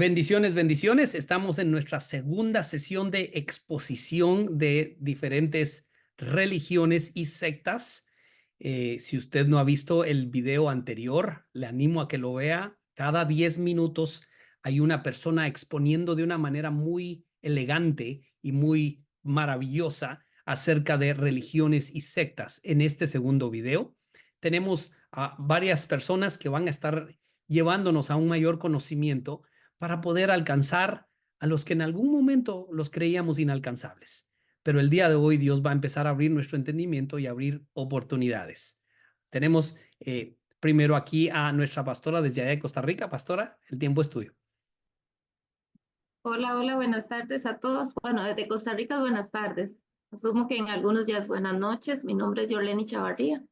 Bendiciones, bendiciones. Estamos en nuestra segunda sesión de exposición de diferentes religiones y sectas. Si usted no ha visto el video anterior, le animo a que lo vea. Cada 10 minutos hay una persona exponiendo de una manera muy elegante y muy maravillosa acerca de religiones y sectas. En este segundo video tenemos a varias personas que van a estar llevándonos a un mayor conocimiento para poder alcanzar a los que en algún momento los creíamos inalcanzables. Pero el día de hoy Dios va a empezar a abrir nuestro entendimiento y abrir oportunidades. Tenemos primero aquí a nuestra pastora desde allá de Costa Rica. Pastora, el tiempo es tuyo. Hola, hola, buenas tardes a todos. Bueno, desde Costa Rica, buenas tardes. Asumo que en algunos días buenas noches. Mi nombre es Yorleni Chavarría,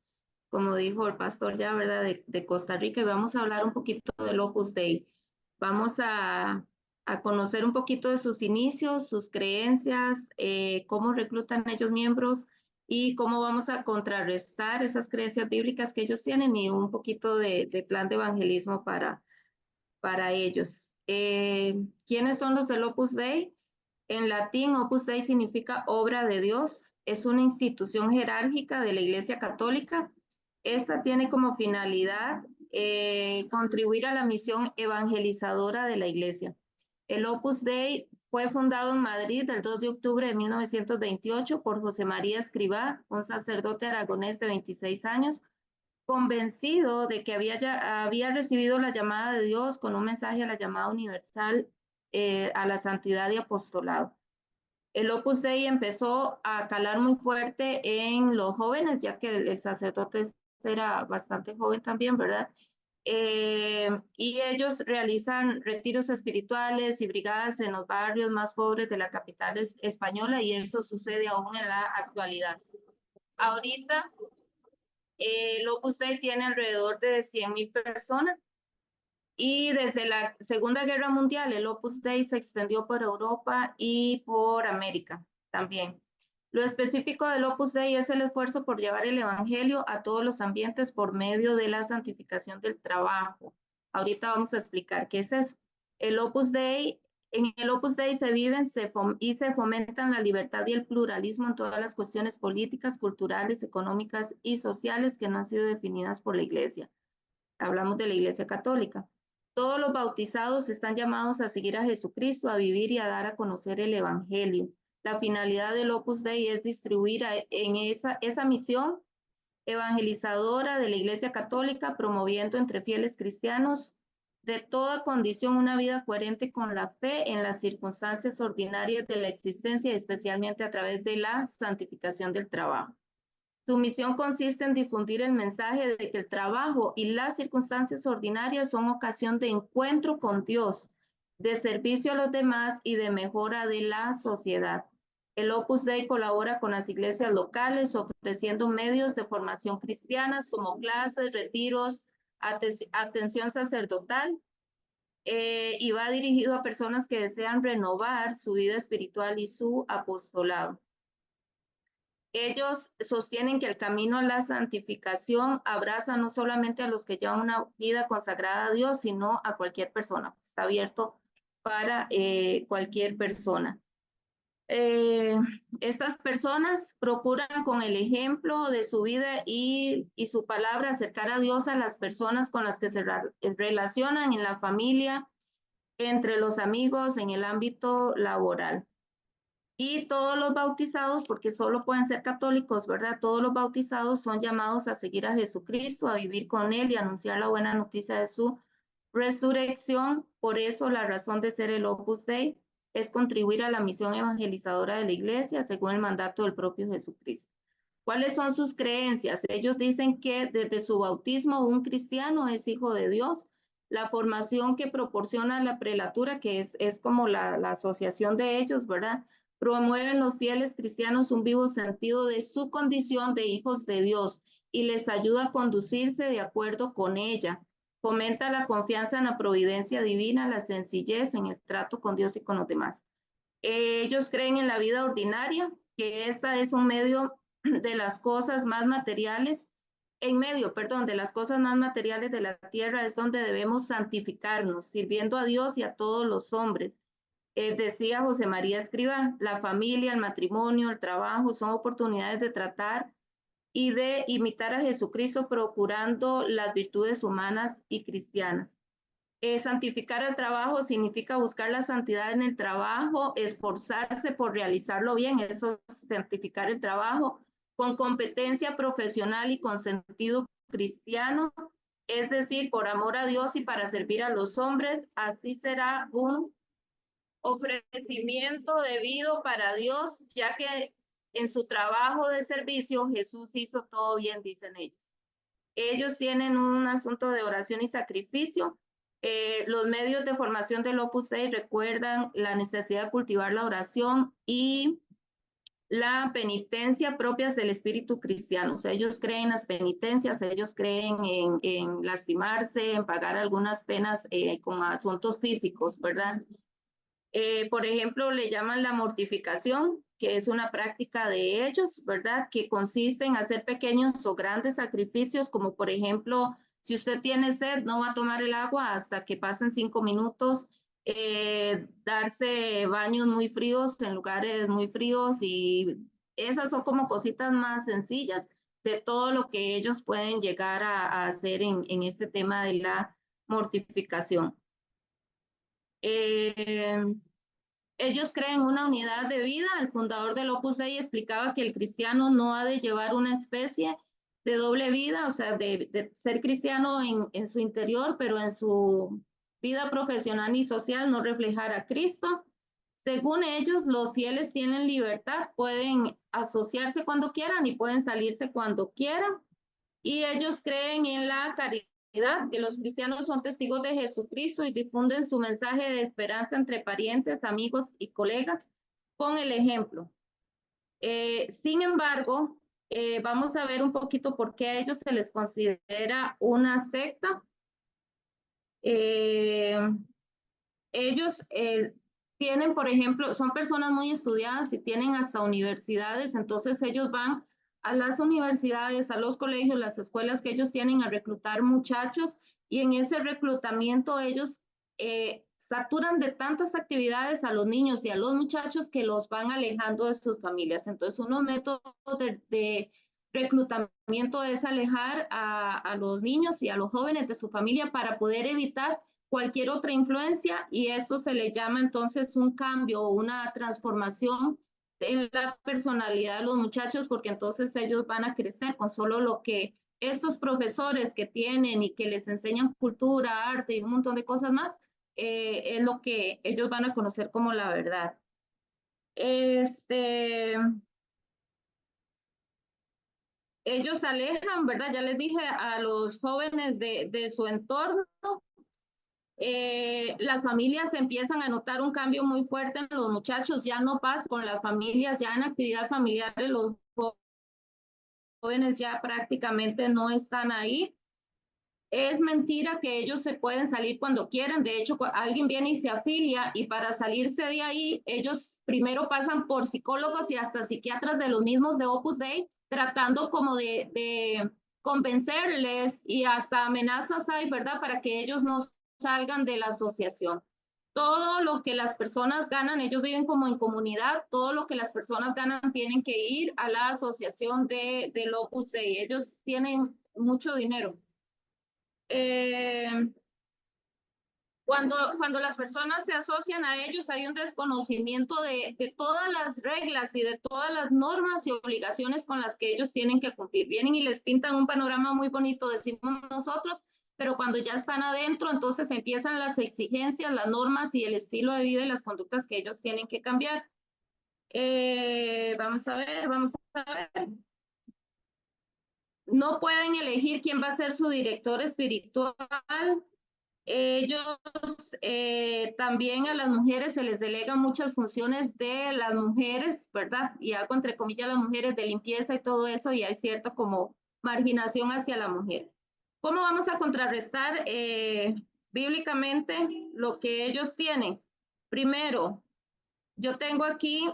como dijo el pastor ya, ¿verdad? De Costa Rica, y vamos a hablar un poquito del Opus Dei. Vamos a conocer un poquito de sus inicios, sus creencias, cómo reclutan ellos miembros y cómo vamos a contrarrestar esas creencias bíblicas que ellos tienen y un poquito de plan de evangelismo para ellos. ¿Quiénes son los del Opus Dei? En latín, Opus Dei significa obra de Dios. Es una institución jerárquica de la Iglesia Católica. Esta tiene como finalidad contribuir a la misión evangelizadora de la Iglesia. El Opus Dei fue fundado en Madrid el 2 de octubre de 1928 por José María Escrivá, un sacerdote aragonés de 26 años, convencido de que había recibido la llamada de Dios con un mensaje a la llamada universal, a la santidad y apostolado. El Opus Dei empezó a calar muy fuerte en los jóvenes, ya que el sacerdote era bastante joven también, ¿verdad? Y ellos realizan retiros espirituales y brigadas en los barrios más pobres de la capital española, y eso sucede aún en la actualidad. Ahorita el Opus Dei tiene alrededor de 100.000 personas, y desde la Segunda Guerra Mundial el Opus Dei se extendió por Europa y por América también. Lo específico del Opus Dei es el esfuerzo por llevar el Evangelio a todos los ambientes por medio de la santificación del trabajo. Ahorita vamos a explicar qué es eso. En el Opus Dei se viven y se fomentan la libertad y el pluralismo en todas las cuestiones políticas, culturales, económicas y sociales que no han sido definidas por la Iglesia. Hablamos de la Iglesia Católica. Todos los bautizados están llamados a seguir a Jesucristo, a vivir y a dar a conocer el Evangelio. La finalidad del Opus Dei es distribuir en esa misión evangelizadora de la Iglesia Católica, promoviendo entre fieles cristianos de toda condición una vida coherente con la fe en las circunstancias ordinarias de la existencia, especialmente a través de la santificación del trabajo. Su misión consiste en difundir el mensaje de que el trabajo y las circunstancias ordinarias son ocasión de encuentro con Dios, de servicio a los demás y de mejora de la sociedad. El Opus Dei colabora con las iglesias locales, ofreciendo medios de formación cristianas como clases, retiros, atención sacerdotal, y va dirigido a personas que desean renovar su vida espiritual y su apostolado. Ellos sostienen que el camino a la santificación abraza no solamente a los que llevan una vida consagrada a Dios, sino a cualquier persona. Está abierto para cualquier persona. Estas personas procuran con el ejemplo de su vida y su palabra acercar a Dios a las personas con las que se relacionan en la familia, entre los amigos, en el ámbito laboral. Y todos los bautizados, porque solo pueden ser católicos, ¿verdad? Todos los bautizados son llamados a seguir a Jesucristo, a vivir con Él y a anunciar la buena noticia de su resurrección. Por eso la razón de ser el Opus Dei es contribuir a la misión evangelizadora de la Iglesia según el mandato del propio Jesucristo. ¿Cuáles son sus creencias? Ellos dicen que desde su bautismo un cristiano es hijo de Dios. La formación que proporciona la prelatura, que es como la asociación de ellos, ¿verdad? Promueven los fieles cristianos un vivo sentido de su condición de hijos de Dios y les ayuda a conducirse de acuerdo con ella. Fomenta la confianza en la providencia divina, la sencillez en el trato con Dios y con los demás. Ellos creen en la vida ordinaria, que esta es un medio de las cosas más materiales en medio, perdón, de las cosas más materiales de la tierra es donde debemos santificarnos, sirviendo a Dios y a todos los hombres. Decía José María Escrivá, la familia, el matrimonio, el trabajo son oportunidades de tratar y de imitar a Jesucristo procurando las virtudes humanas y cristianas. Santificar el trabajo significa buscar la santidad en el trabajo, esforzarse por realizarlo bien, eso es santificar el trabajo, con competencia profesional y con sentido cristiano, es decir, por amor a Dios y para servir a los hombres, así será un ofrecimiento debido para Dios, ya que en su trabajo de servicio Jesús hizo todo bien, dicen ellos. Ellos tienen un asunto de oración y sacrificio. Los medios de formación del Opus Dei recuerdan la necesidad de cultivar la oración y la penitencia propias del espíritu cristiano. O sea, ellos creen en las penitencias, ellos creen en lastimarse, en pagar algunas penas con asuntos físicos, ¿verdad? Por ejemplo, le llaman la mortificación, que es una práctica de ellos, ¿verdad? Que consiste en hacer pequeños o grandes sacrificios, como por ejemplo, si usted tiene sed, no va a tomar el agua hasta que pasen 5 minutos, darse baños muy fríos en lugares muy fríos y esas son como cositas más sencillas de todo lo que ellos pueden llegar a hacer en este tema de la mortificación. Ellos creen una unidad de vida. El fundador del Opus Dei explicaba que el cristiano no ha de llevar una especie de doble vida, o sea, de ser cristiano en su interior, pero en su vida profesional y social no reflejar a Cristo. Según ellos, los fieles tienen libertad, pueden asociarse cuando quieran y pueden salirse cuando quieran. Y ellos creen en la caridad, que los cristianos son testigos de Jesucristo y difunden su mensaje de esperanza entre parientes, amigos y colegas con el ejemplo. Sin embargo, vamos a ver un poquito por qué a ellos se les considera una secta. Ellos tienen, por ejemplo, son personas muy estudiadas y tienen hasta universidades, entonces ellos van a las universidades, a los colegios, las escuelas que ellos tienen a reclutar muchachos y en ese reclutamiento ellos saturan de tantas actividades a los niños y a los muchachos que los van alejando de sus familias. Entonces, unos métodos de reclutamiento es alejar a los niños y a los jóvenes de su familia para poder evitar cualquier otra influencia y esto se le llama entonces un cambio o una transformación en la personalidad de los muchachos porque entonces ellos van a crecer con solo lo que estos profesores que tienen y que les enseñan cultura, arte y un montón de cosas más, es lo que ellos van a conocer como la verdad. Ellos alejan, ¿verdad? Ya les dije a los jóvenes de su entorno. Las familias empiezan a notar un cambio muy fuerte en los muchachos, ya no pasa con las familias, ya en actividad familiar los jóvenes ya prácticamente no están ahí. Es mentira que ellos se pueden salir cuando quieran, de hecho alguien viene y se afilia y para salirse de ahí ellos primero pasan por psicólogos y hasta psiquiatras de los mismos de Opus Dei, tratando como de convencerles y hasta amenazas hay, ¿verdad? Para que ellos no salgan de la asociación. Todo lo que las personas ganan, ellos viven como en comunidad, todo lo que las personas ganan tienen que ir a la asociación del Opus Dei. Ellos tienen mucho dinero. Cuando las personas se asocian a ellos hay un desconocimiento de todas las reglas y de todas las normas y obligaciones con las que ellos tienen que cumplir. Vienen y les pintan un panorama muy bonito, decimos nosotros, pero cuando ya están adentro, entonces empiezan las exigencias, las normas y el estilo de vida y las conductas que ellos tienen que cambiar. Vamos a ver. No pueden elegir quién va a ser su director espiritual. Ellos también a las mujeres se les delegan muchas funciones de las mujeres, ¿verdad? Y hago entre comillas las mujeres de limpieza y todo eso, y hay cierta como marginación hacia la mujer. ¿Cómo vamos a contrarrestar bíblicamente lo que ellos tienen? Primero, yo tengo aquí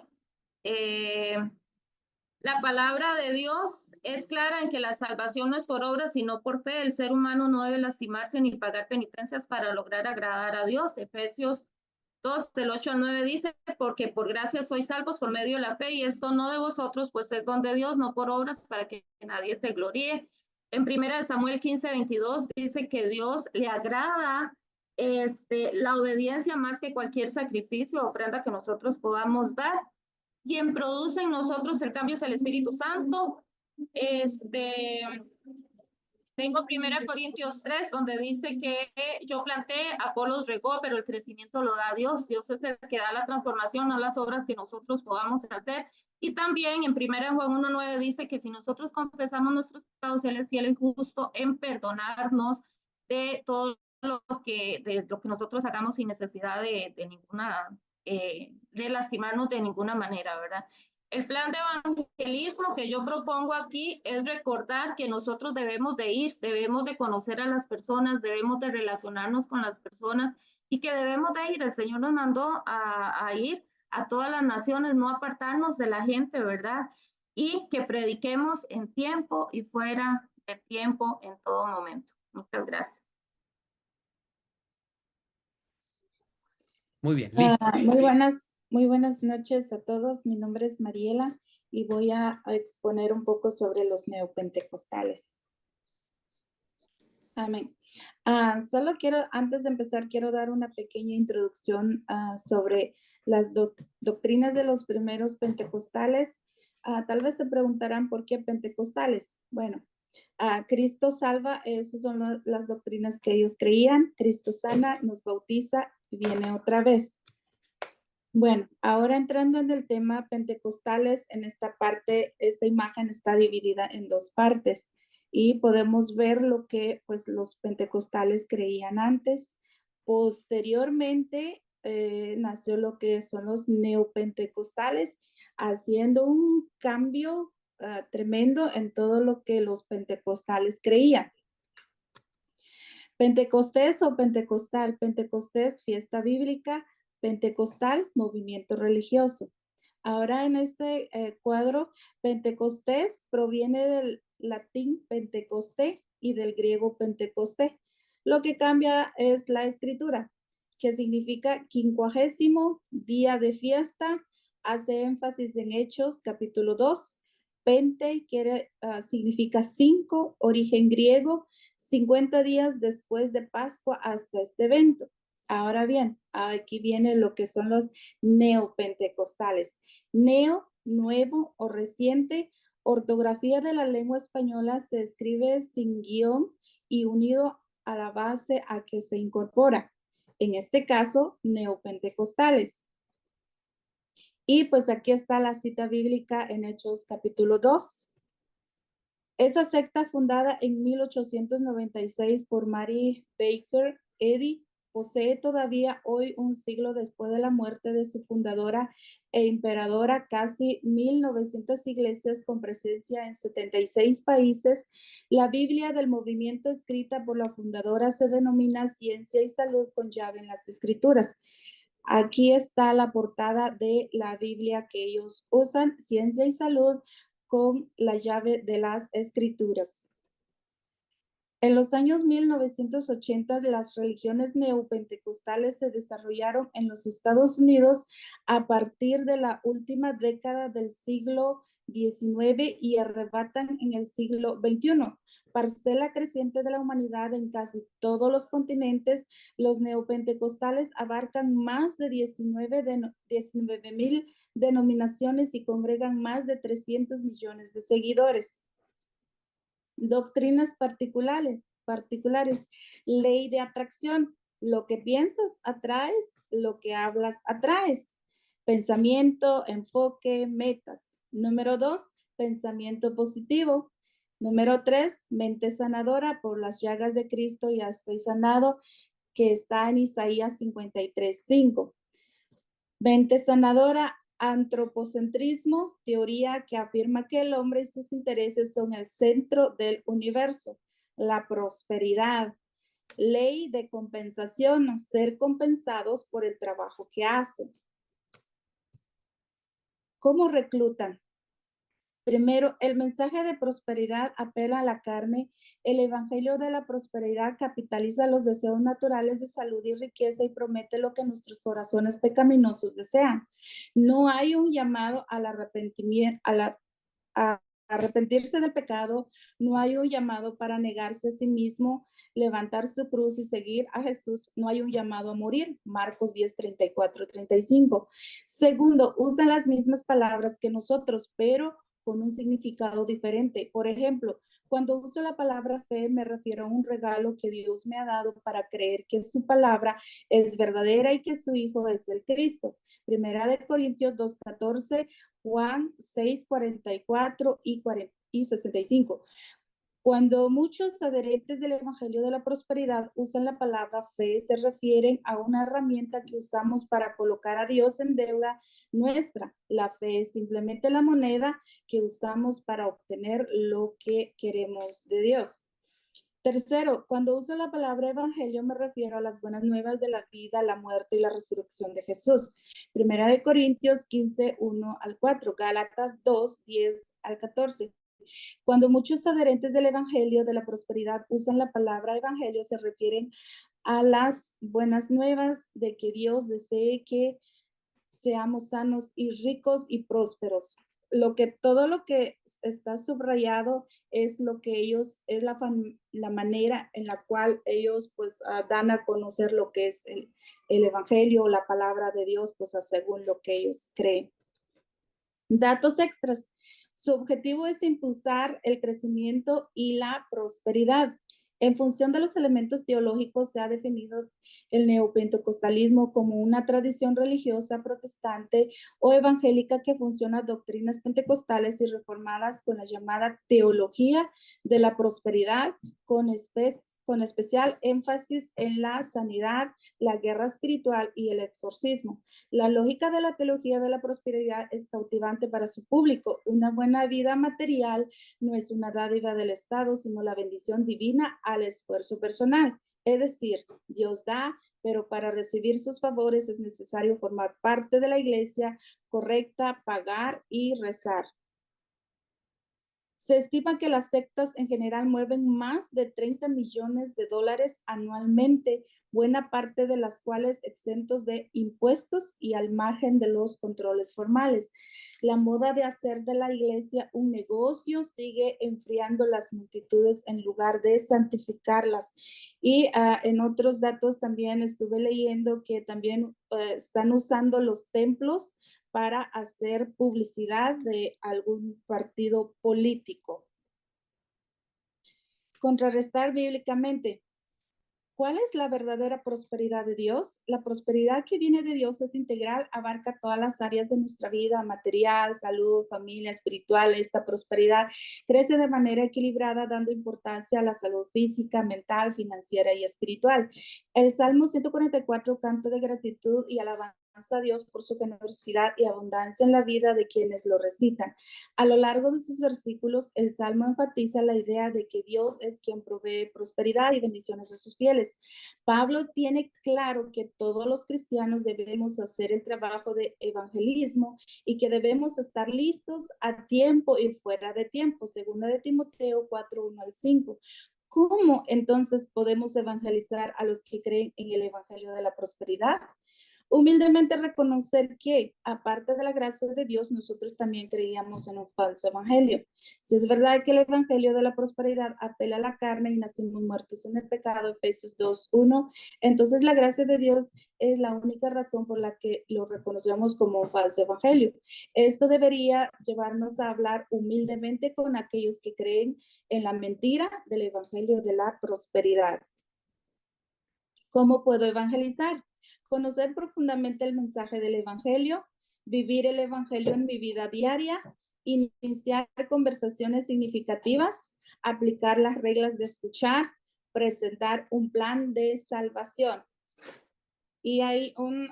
la palabra de Dios es clara en que la salvación no es por obras, sino por fe. El ser humano no debe lastimarse ni pagar penitencias para lograr agradar a Dios. Efesios 2, del 8 al 9 dice, porque por gracia sois salvos por medio de la fe, y esto no de vosotros, pues es don de Dios, no por obras, para que nadie se gloríe. En 1 Samuel 15, 22 dice que Dios le agrada la obediencia más que cualquier sacrificio o ofrenda que nosotros podamos dar. Quien produce en nosotros el cambio es el Espíritu Santo. Tengo 1 Corintios 3, donde dice que yo planté, Apolos regó, pero el crecimiento lo da Dios. Dios es el que da la transformación, no las obras que nosotros podamos hacer. Y también en 1 Juan 1:9 dice que si nosotros confesamos nuestros pecados, Él es fiel y justo en perdonarnos de todo de lo que nosotros hagamos sin necesidad de ninguna, de lastimarnos de ninguna manera, ¿verdad? El plan de evangelismo que yo propongo aquí es recordar que nosotros debemos de ir, debemos de conocer a las personas, debemos de relacionarnos con las personas y que debemos de ir. El Señor nos mandó a ir a todas las naciones, no apartarnos de la gente, ¿verdad? Y que prediquemos en tiempo y fuera de tiempo en todo momento. Muchas gracias. Muy bien, listo. Muy buenas noches a todos. Mi nombre es Mariela y voy a exponer un poco sobre los neopentecostales. Amén. Solo antes de empezar, quiero dar una pequeña introducción sobre las doctrinas de los primeros pentecostales. Tal vez se preguntarán por qué pentecostales. Bueno, Cristo salva, esas son las doctrinas que ellos creían. Cristo sana, nos bautiza y viene otra vez. Bueno, ahora entrando en el tema pentecostales, en esta parte, esta imagen está dividida en dos partes y podemos ver lo que pues los pentecostales creían antes. Posteriormente nació lo que son los neopentecostales, haciendo un cambio tremendo en todo lo que los pentecostales creían. Pentecostés o pentecostal. Pentecostés, fiesta bíblica. Pentecostal, movimiento religioso. Ahora en este cuadro, Pentecostés proviene del latín Pentecoste y del griego Pentecosté. Lo que cambia es la escritura, que significa 50º día de fiesta, hace énfasis en Hechos capítulo 2. Pente significa 5, origen griego, 50 días después de Pascua hasta este evento. Ahora bien, aquí viene lo que son los neopentecostales. Neo, nuevo o reciente, ortografía de la lengua española se escribe sin guión y unido a la base a que se incorpora. En este caso, neopentecostales. Y pues aquí está la cita bíblica en Hechos capítulo 2. Esa secta fundada en 1896 por Mary Baker Eddy posee todavía hoy, un siglo después de la muerte de su fundadora e emperadora, casi 1900 iglesias con presencia en 76 países. La Biblia del movimiento escrita por la fundadora se denomina Ciencia y Salud con llave en las Escrituras. Aquí está la portada de la Biblia que ellos usan, Ciencia y Salud con la llave de las Escrituras. En los años 1980, las religiones neopentecostales se desarrollaron en los Estados Unidos a partir de la última década del siglo XIX y arrebatan en el siglo XXI. Parcela creciente de la humanidad en casi todos los continentes, los neopentecostales abarcan más de 19,000 denominaciones y congregan más de 300 millones de seguidores. Doctrinas particulares, ley de atracción, lo que piensas atraes, lo que hablas atraes. Pensamiento, enfoque, metas. Número 2, pensamiento positivo. Número 3, mente sanadora, por las llagas de Cristo ya estoy sanado, que está en Isaías 53:5. Mente sanadora, antropocentrismo, teoría que afirma que el hombre y sus intereses son el centro del universo. La prosperidad, ley de compensación, ser compensados por el trabajo que hacen. ¿Cómo reclutan? Primero, el mensaje de prosperidad apela a la carne. El evangelio de la prosperidad capitaliza los deseos naturales de salud y riqueza y promete lo que nuestros corazones pecaminosos desean. No hay un llamado al arrepentimiento, a arrepentirse del pecado, no hay un llamado para negarse a sí mismo, levantar su cruz y seguir a Jesús, no hay un llamado a morir. Marcos 10, 34, 35. Segundo, usa las mismas palabras que nosotros, pero con un significado diferente. Por ejemplo, cuando uso la palabra fe, me refiero a un regalo que Dios me ha dado para creer que su palabra es verdadera y que su Hijo es el Cristo. Primera de Corintios 2:14, Juan 6:44 y 65. Cuando muchos adherentes del Evangelio de la Prosperidad usan la palabra fe, se refieren a una herramienta que usamos para colocar a Dios en deuda nuestra. La fe es simplemente la moneda que usamos para obtener lo que queremos de Dios. Tercero, cuando uso la palabra evangelio me refiero a las buenas nuevas de la vida, la muerte y la resurrección de Jesús. Primera de Corintios 15, 1 al 4, Gálatas 2, 10 al 14. Cuando muchos adherentes del Evangelio de la Prosperidad usan la palabra Evangelio, se refieren a las buenas nuevas de que Dios desee que seamos sanos y ricos y prósperos. Todo lo que está subrayado es lo que ellos, es la manera en la cual ellos pues dan a conocer lo que es el Evangelio, la palabra de Dios, pues según lo que ellos creen. Datos extras. Su objetivo es impulsar el crecimiento y la prosperidad. En función de los elementos teológicos, se ha definido el neopentecostalismo como una tradición religiosa protestante o evangélica que funciona doctrinas pentecostales y reformadas con la llamada teología de la prosperidad, con especial énfasis en la sanidad, la guerra espiritual y el exorcismo. La lógica de la teología de la prosperidad es cautivante para su público. Una buena vida material no es una dádiva del Estado, sino la bendición divina al esfuerzo personal. Es decir, Dios da, pero para recibir sus favores es necesario formar parte de la iglesia correcta, pagar y rezar. Se estima que las sectas en general mueven más de 30 millones de dólares anualmente, buena parte de las cuales exentos de impuestos y al margen de los controles formales. La moda de hacer de la iglesia un negocio sigue enfriando las multitudes en lugar de santificarlas. Y en otros datos también estuve leyendo que también están usando los templos para hacer publicidad de algún partido político. Contrarrestar bíblicamente. ¿Cuál es la verdadera prosperidad de Dios? La prosperidad que viene de Dios es integral, abarca todas las áreas de nuestra vida, material, salud, familia, espiritual. Esta prosperidad crece de manera equilibrada, dando importancia a la salud física, mental, financiera y espiritual. El Salmo 144, canto de gratitud y alabanza a Dios por su generosidad y abundancia en la vida de quienes lo recitan. A lo largo de sus versículos, el Salmo enfatiza la idea de que Dios es quien provee prosperidad y bendiciones a sus fieles. Pablo tiene claro que todos los cristianos debemos hacer el trabajo de evangelismo y que debemos estar listos a tiempo y fuera de tiempo, segunda de Timoteo 4, 1 al 5. ¿Cómo entonces podemos evangelizar a los que creen en el evangelio de la prosperidad? Humildemente reconocer que, aparte de la gracia de Dios, nosotros también creíamos en un falso evangelio. Si es verdad que el evangelio de la prosperidad apela a la carne y nacimos muertos en el pecado, Efesios 2:1, entonces la gracia de Dios es la única razón por la que lo reconocemos como un falso evangelio. Esto debería llevarnos a hablar humildemente con aquellos que creen en la mentira del evangelio de la prosperidad. ¿Cómo puedo evangelizar? Conocer profundamente el mensaje del evangelio, vivir el evangelio en mi vida diaria, iniciar conversaciones significativas, aplicar las reglas de escuchar, presentar un plan de salvación. Y hay un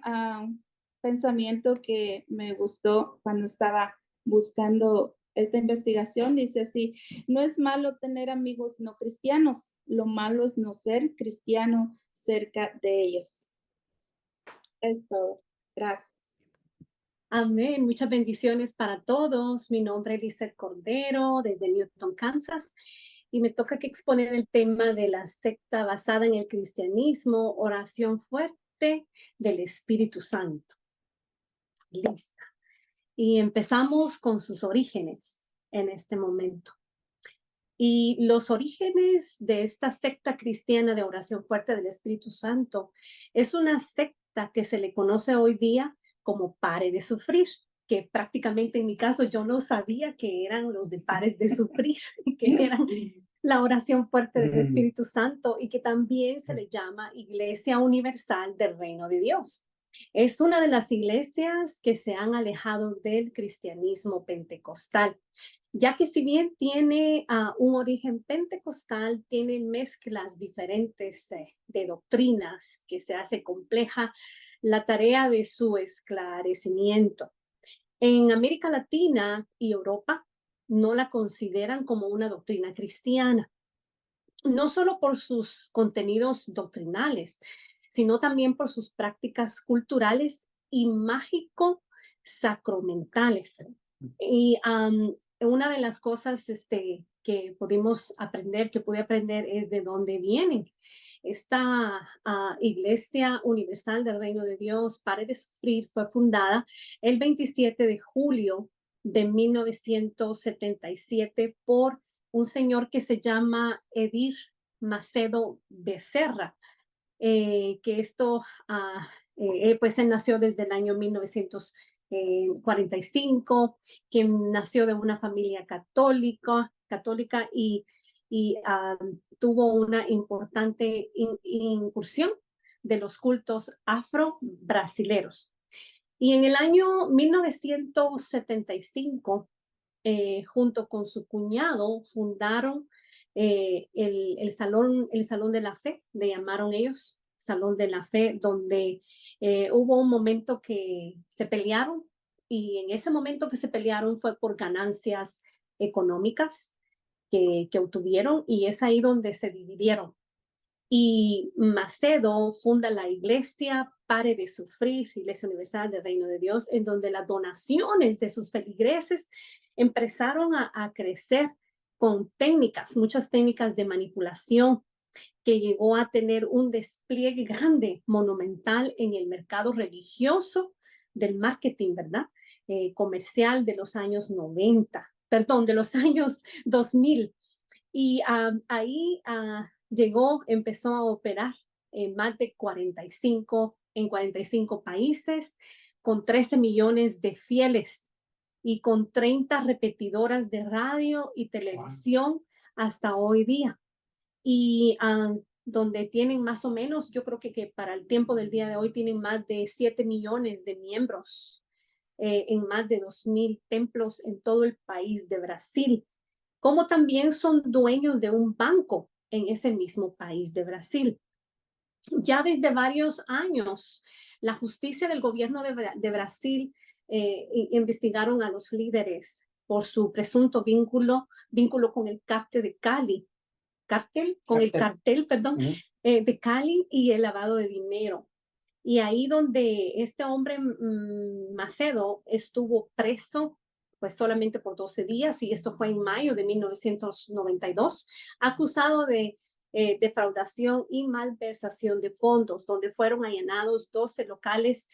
pensamiento que me gustó cuando estaba buscando esta investigación. Dice así: no es malo tener amigos no cristianos, lo malo es no ser cristiano cerca de ellos. Es todo. Gracias. Amén. Muchas bendiciones para todos. Mi nombre es Lizeth Cordero, desde Newton, Kansas, y me toca que exponer el tema de la secta basada en el cristianismo, oración fuerte del Espíritu Santo. Lista. Y empezamos con sus orígenes en este momento. Y los orígenes de esta secta cristiana de oración fuerte del Espíritu Santo es una secta que se le conoce hoy día como Pare de Sufrir, que prácticamente en mi caso yo no sabía que eran los de Pares de Sufrir, que eran la oración fuerte del Espíritu Santo, y que también se le llama Iglesia Universal del Reino de Dios. Es una de las iglesias que se han alejado del cristianismo pentecostal, ya que si bien tiene un origen pentecostal, tiene mezclas diferentes de doctrinas, que se hace compleja la tarea de su esclarecimiento. En América Latina y Europa no la consideran como una doctrina cristiana, no solo por sus contenidos doctrinales, sino también por sus prácticas culturales y mágico-sacramentales. Y una de las cosas que pudimos aprender, que pude aprender, es de dónde vienen. Esta Iglesia Universal del Reino de Dios, Pare de Sufrir, fue fundada el 27 de julio de 1977 por un señor que se llama Edir Macedo Becerra, que esto, pues él nació desde el año 1945, quien nació de una familia católica y tuvo una importante incursión de los cultos afro-brasileros. Y en el año 1975, junto con su cuñado, fundaron el Salón de la Fe, le llamaron ellos, Salón de la Fe, donde hubo un momento que se pelearon, y en ese momento que se pelearon fue por ganancias económicas que obtuvieron, y es ahí donde se dividieron. Y Macedo funda la Iglesia Pare de Sufrir, Iglesia Universal del Reino de Dios, en donde las donaciones de sus feligreses empezaron a crecer con técnicas, muchas técnicas de manipulación, que llegó a tener un despliegue grande, monumental en el mercado religioso del marketing, ¿verdad? Comercial de los años 90, perdón, de los años 2000. Y ahí empezó a operar en más de 45 países, con 13 millones de fieles y con 30 repetidoras de radio y televisión hasta hoy día. Y donde tienen más o menos, yo creo que para el tiempo del día de hoy tienen más de 7 millones de miembros en más de 2,000 templos en todo el país de Brasil, como también son dueños de un banco en ese mismo país de Brasil. Ya desde varios años, la justicia del gobierno de Brasil investigaron a los líderes por su presunto vínculo con el cártel de Cali, de Cali, y el lavado de dinero. Y ahí donde este hombre Macedo estuvo preso pues solamente por 12 días, y esto fue en mayo de 1992, acusado de defraudación y malversación de fondos, donde fueron allanados 12 locales.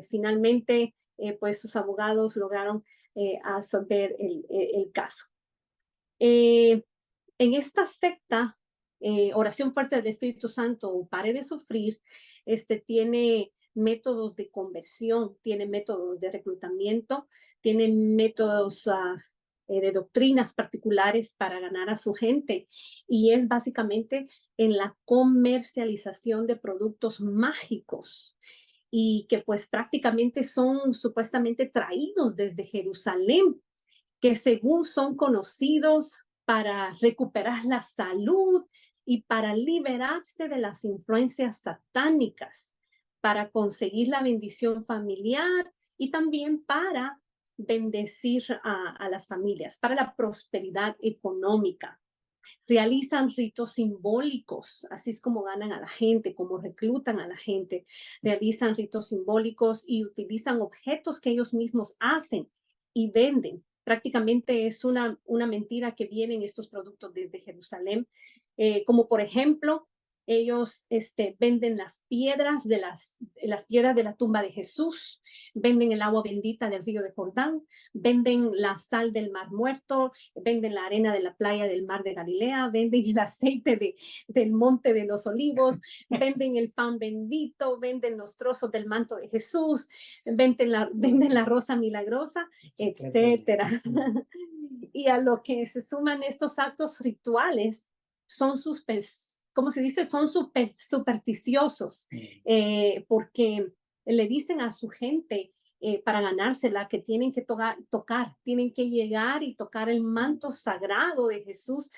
Finalmente, pues sus abogados lograron absolver el caso. En esta secta, Oración Fuerte del Espíritu Santo, Pare de Sufrir, tiene métodos de conversión, tiene métodos de reclutamiento, tiene métodos de doctrinas particulares para ganar a su gente, y es básicamente en la comercialización de productos mágicos, y que pues prácticamente son supuestamente traídos desde Jerusalén, que según son conocidos para recuperar la salud y para liberarse de las influencias satánicas, para conseguir la bendición familiar y también para bendecir a las familias, para la prosperidad económica. realizan ritos simbólicos, así es como ganan a la gente, como reclutan a la gente, realizan ritos simbólicos y utilizan objetos que ellos mismos hacen y venden. Prácticamente es una mentira que vienen estos productos desde Jerusalén, como por ejemplo, ellos venden las piedras las piedras de la tumba de Jesús, venden el agua bendita del río de Jordán, venden la sal del mar muerto, venden la arena de la playa del mar de Galilea, venden el aceite del monte de los olivos, venden el pan bendito, venden los trozos del manto de Jesús, venden la rosa milagrosa, etcétera. Y a lo que se suman estos actos rituales son ¿cómo se dice? Son supersticiosos, porque le dicen a su gente para ganársela que tienen que tocar, tienen que llegar y tocar el manto sagrado de Jesús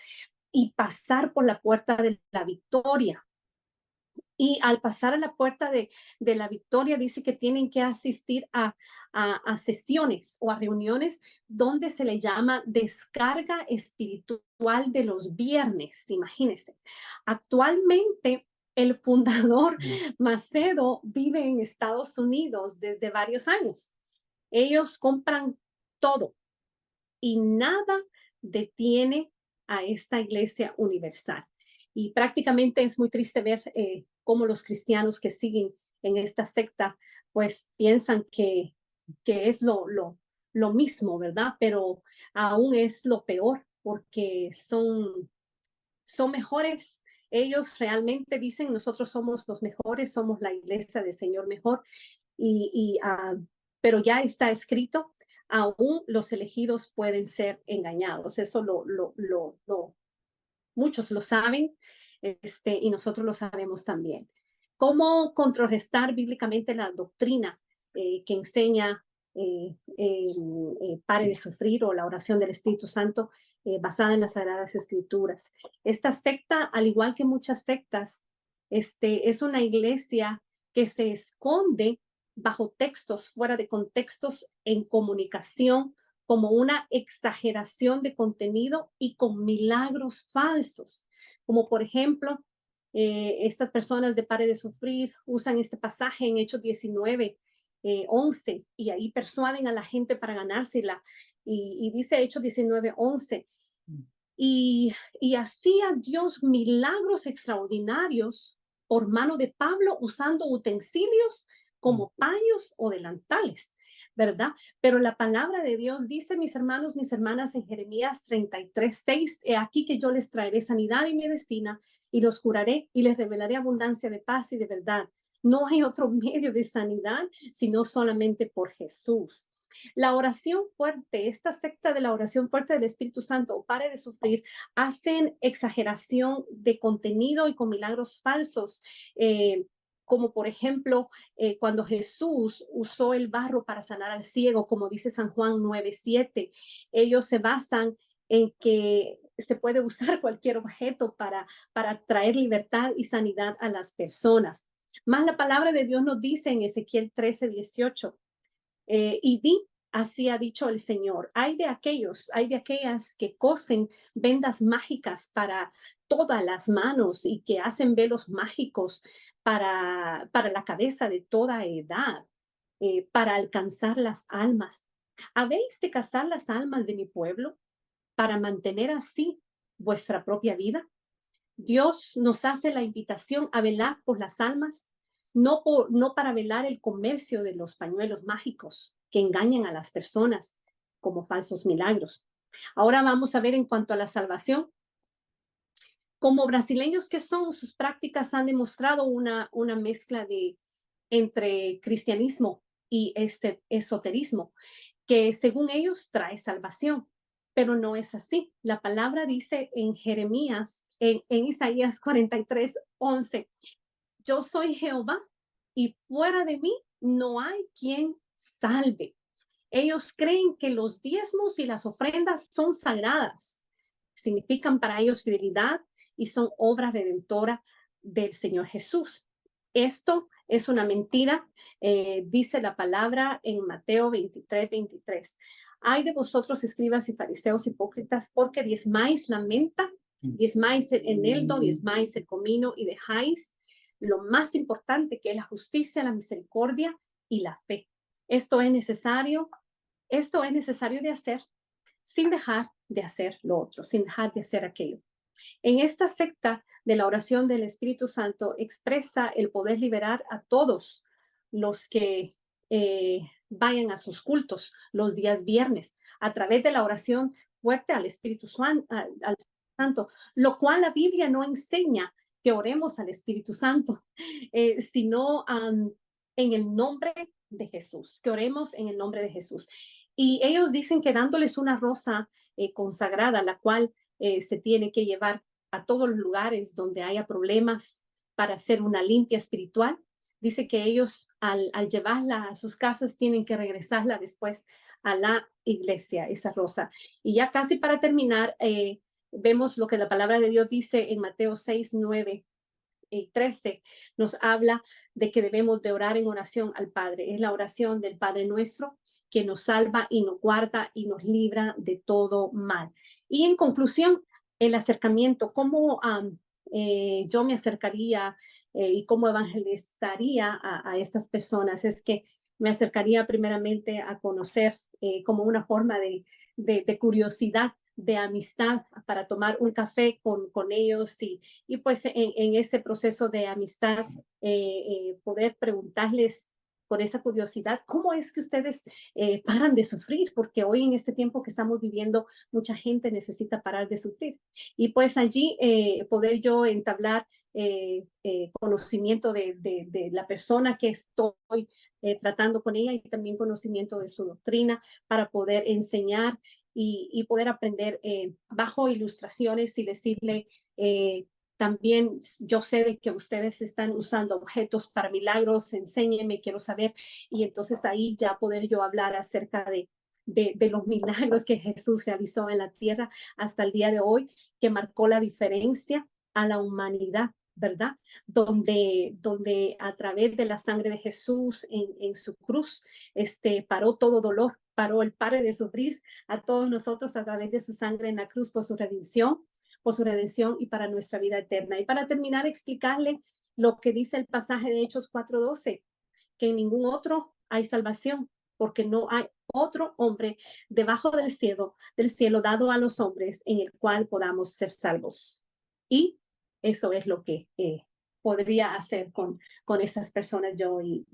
y pasar por la puerta de la victoria. Y al pasar a la puerta de la victoria, dice que tienen que asistir a sesiones o a reuniones donde se le llama descarga espiritual de los viernes. Imagínense. Actualmente, el fundador Macedo vive en Estados Unidos desde varios años. Ellos compran todo y nada detiene a esta iglesia universal. Y prácticamente es muy triste ver cómo los cristianos que siguen en esta secta, pues piensan que es lo mismo, ¿verdad? Pero aún es lo peor porque son mejores. Ellos realmente dicen, nosotros somos los mejores, somos la iglesia del Señor mejor, pero ya está escrito, aún los elegidos pueden ser engañados. Eso muchos lo saben, y nosotros lo sabemos también. ¿Cómo contrarrestar bíblicamente la doctrina que enseña pare de sufrir o la oración del Espíritu Santo basada en las Sagradas Escrituras? Esta secta, al igual que muchas sectas, es una iglesia que se esconde bajo textos, fuera de contextos, en comunicación, como una exageración de contenido y con milagros falsos. Como por ejemplo, estas personas de Pare de Sufrir usan este pasaje en Hechos 19, 11, y ahí persuaden a la gente para ganársela. Y dice Hechos 19, 11, y hacía Dios milagros extraordinarios por mano de Pablo usando utensilios como paños o delantales, ¿verdad? Pero la palabra de Dios dice, mis hermanos, mis hermanas, en Jeremías 33, 6, he aquí que yo les traeré sanidad y medicina y los curaré y les revelaré abundancia de paz y de verdad. No hay otro medio de sanidad sino solamente por Jesús. La oración fuerte, esta secta de la oración fuerte del Espíritu Santo, o Pare de Sufrir, hacen exageración de contenido y con milagros falsos, como por ejemplo, cuando Jesús usó el barro para sanar al ciego, como dice San Juan 9:7, ellos se basan en que se puede usar cualquier objeto para traer libertad y sanidad a las personas. Más la palabra de Dios nos dice en Ezequiel 13:18, y di, así ha dicho el Señor, hay de aquellas que cosen vendas mágicas para todas las manos y que hacen velos mágicos para la cabeza de toda edad, para alcanzar las almas. ¿Habéis de cazar las almas de mi pueblo para mantener así vuestra propia vida? Dios nos hace la invitación a velar por las almas, no para velar el comercio de los pañuelos mágicos que engañan a las personas como falsos milagros. Ahora vamos a ver en cuanto a la salvación. Como brasileños que son, sus prácticas han demostrado una mezcla entre cristianismo y esoterismo, que según ellos trae salvación, pero no es así. La palabra dice en Jeremías, en Isaías 43, 11, yo soy Jehová y fuera de mí no hay quien salve. Ellos creen que los diezmos y las ofrendas son sagradas, significan para ellos fidelidad y son obra redentora del Señor Jesús. Esto es una mentira, dice la palabra en Mateo 23, 23. Ay de vosotros, escribas y fariseos hipócritas, porque diezmáis la menta diezmáis el eneldo, diezmáis el comino y dejáis lo más importante, que es la justicia, la misericordia y la fe. Esto es necesario de hacer sin dejar de hacer lo otro, sin dejar de hacer aquello. En esta secta de la oración del Espíritu Santo expresa el poder liberar a todos los que vayan a sus cultos los días viernes a través de la oración fuerte al Espíritu Santo, lo cual la Biblia no enseña que oremos al Espíritu Santo, sino en el nombre de Jesús, que oremos en el nombre de Jesús. Y ellos dicen que dándoles una rosa consagrada, la cual se tiene que llevar a todos los lugares donde haya problemas para hacer una limpia espiritual. Dice que ellos al llevarla a sus casas tienen que regresarla después a la iglesia, esa rosa. Y ya casi para terminar, vemos lo que la palabra de Dios dice en Mateo 6, 9 y 13. Nos habla de que debemos de orar en oración al Padre. Es la oración del Padre nuestro que nos salva y nos guarda y nos libra de todo mal. Y en conclusión, el acercamiento, cómo yo me acercaría y cómo evangelizaría a estas personas, es que me acercaría primeramente a conocer como una forma de curiosidad, de amistad, para tomar un café con ellos y pues en ese proceso de amistad poder preguntarles con esa curiosidad, ¿cómo es que ustedes paran de sufrir? Porque hoy en este tiempo que estamos viviendo, mucha gente necesita parar de sufrir. Y pues allí poder yo entablar conocimiento de la persona que estoy tratando con ella y también conocimiento de su doctrina para poder enseñar y poder aprender bajo ilustraciones y decirle también, yo sé de que ustedes están usando objetos para milagros, enséñenme, quiero saber. Y entonces ahí ya poder yo hablar acerca de los milagros que Jesús realizó en la tierra hasta el día de hoy, que marcó la diferencia a la humanidad, ¿verdad? Donde a través de la sangre de Jesús en su cruz, paró todo dolor, paró el pare de sufrir a todos nosotros a través de su sangre en la cruz por su redención y para nuestra vida eterna. Y para terminar, explicarle lo que dice el pasaje de Hechos 4:12, que en ningún otro hay salvación, porque no hay otro hombre debajo del cielo dado a los hombres en el cual podamos ser salvos. Y eso es lo que podría hacer con estas personas yo y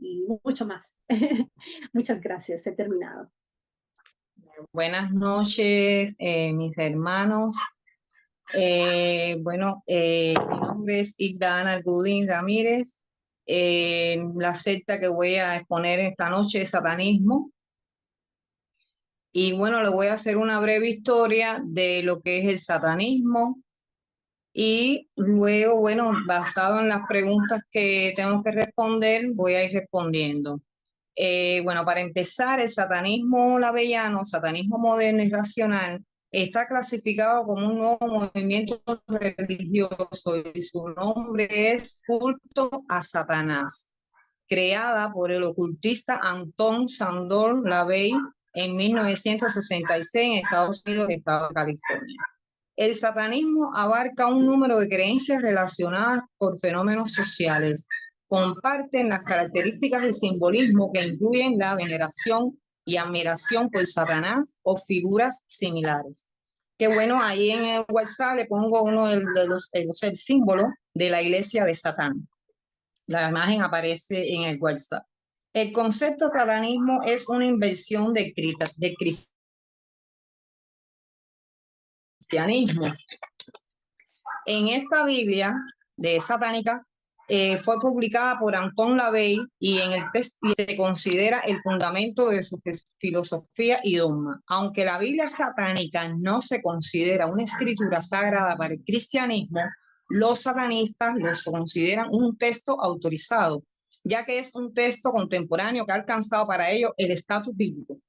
mucho más. Muchas gracias, he terminado. Buenas noches, mis hermanos. Mi nombre es Hilda Ana Argudín Ramírez. La secta que voy a exponer esta noche es satanismo. Y bueno, le voy a hacer una breve historia de lo que es el satanismo. Y luego, bueno, basado en las preguntas que tengo que responder, voy a ir respondiendo. Bueno, para empezar, el satanismo labeyano, satanismo moderno y racional, está clasificado como un nuevo movimiento religioso y su nombre es Culto a Satanás, creada por el ocultista Anton Szandor Lavey en 1966 en Estados Unidos, Estado de California. El satanismo abarca un número de creencias relacionadas por fenómenos sociales. Comparten las características del simbolismo que incluyen la veneración y admiración por Satanás o figuras similares. Que bueno, ahí en el WhatsApp le pongo uno el símbolo de la iglesia de Satán. La imagen aparece en el WhatsApp. El concepto de satanismo es una inversión de cristianismo. En esta Biblia de satánica fue publicada por Anton Lavey y en el texto se considera el fundamento de su filosofía y dogma. Aunque la Biblia satánica no se considera una escritura sagrada para el cristianismo, los satanistas los consideran un texto autorizado, ya que es un texto contemporáneo que ha alcanzado para ellos el estatus bíblico.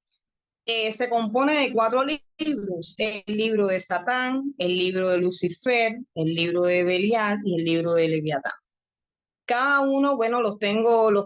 Se compone de 4 libros: el libro de Satán, el libro de Lucifer, el libro de Belial y el libro de Leviatán. Cada uno, bueno, los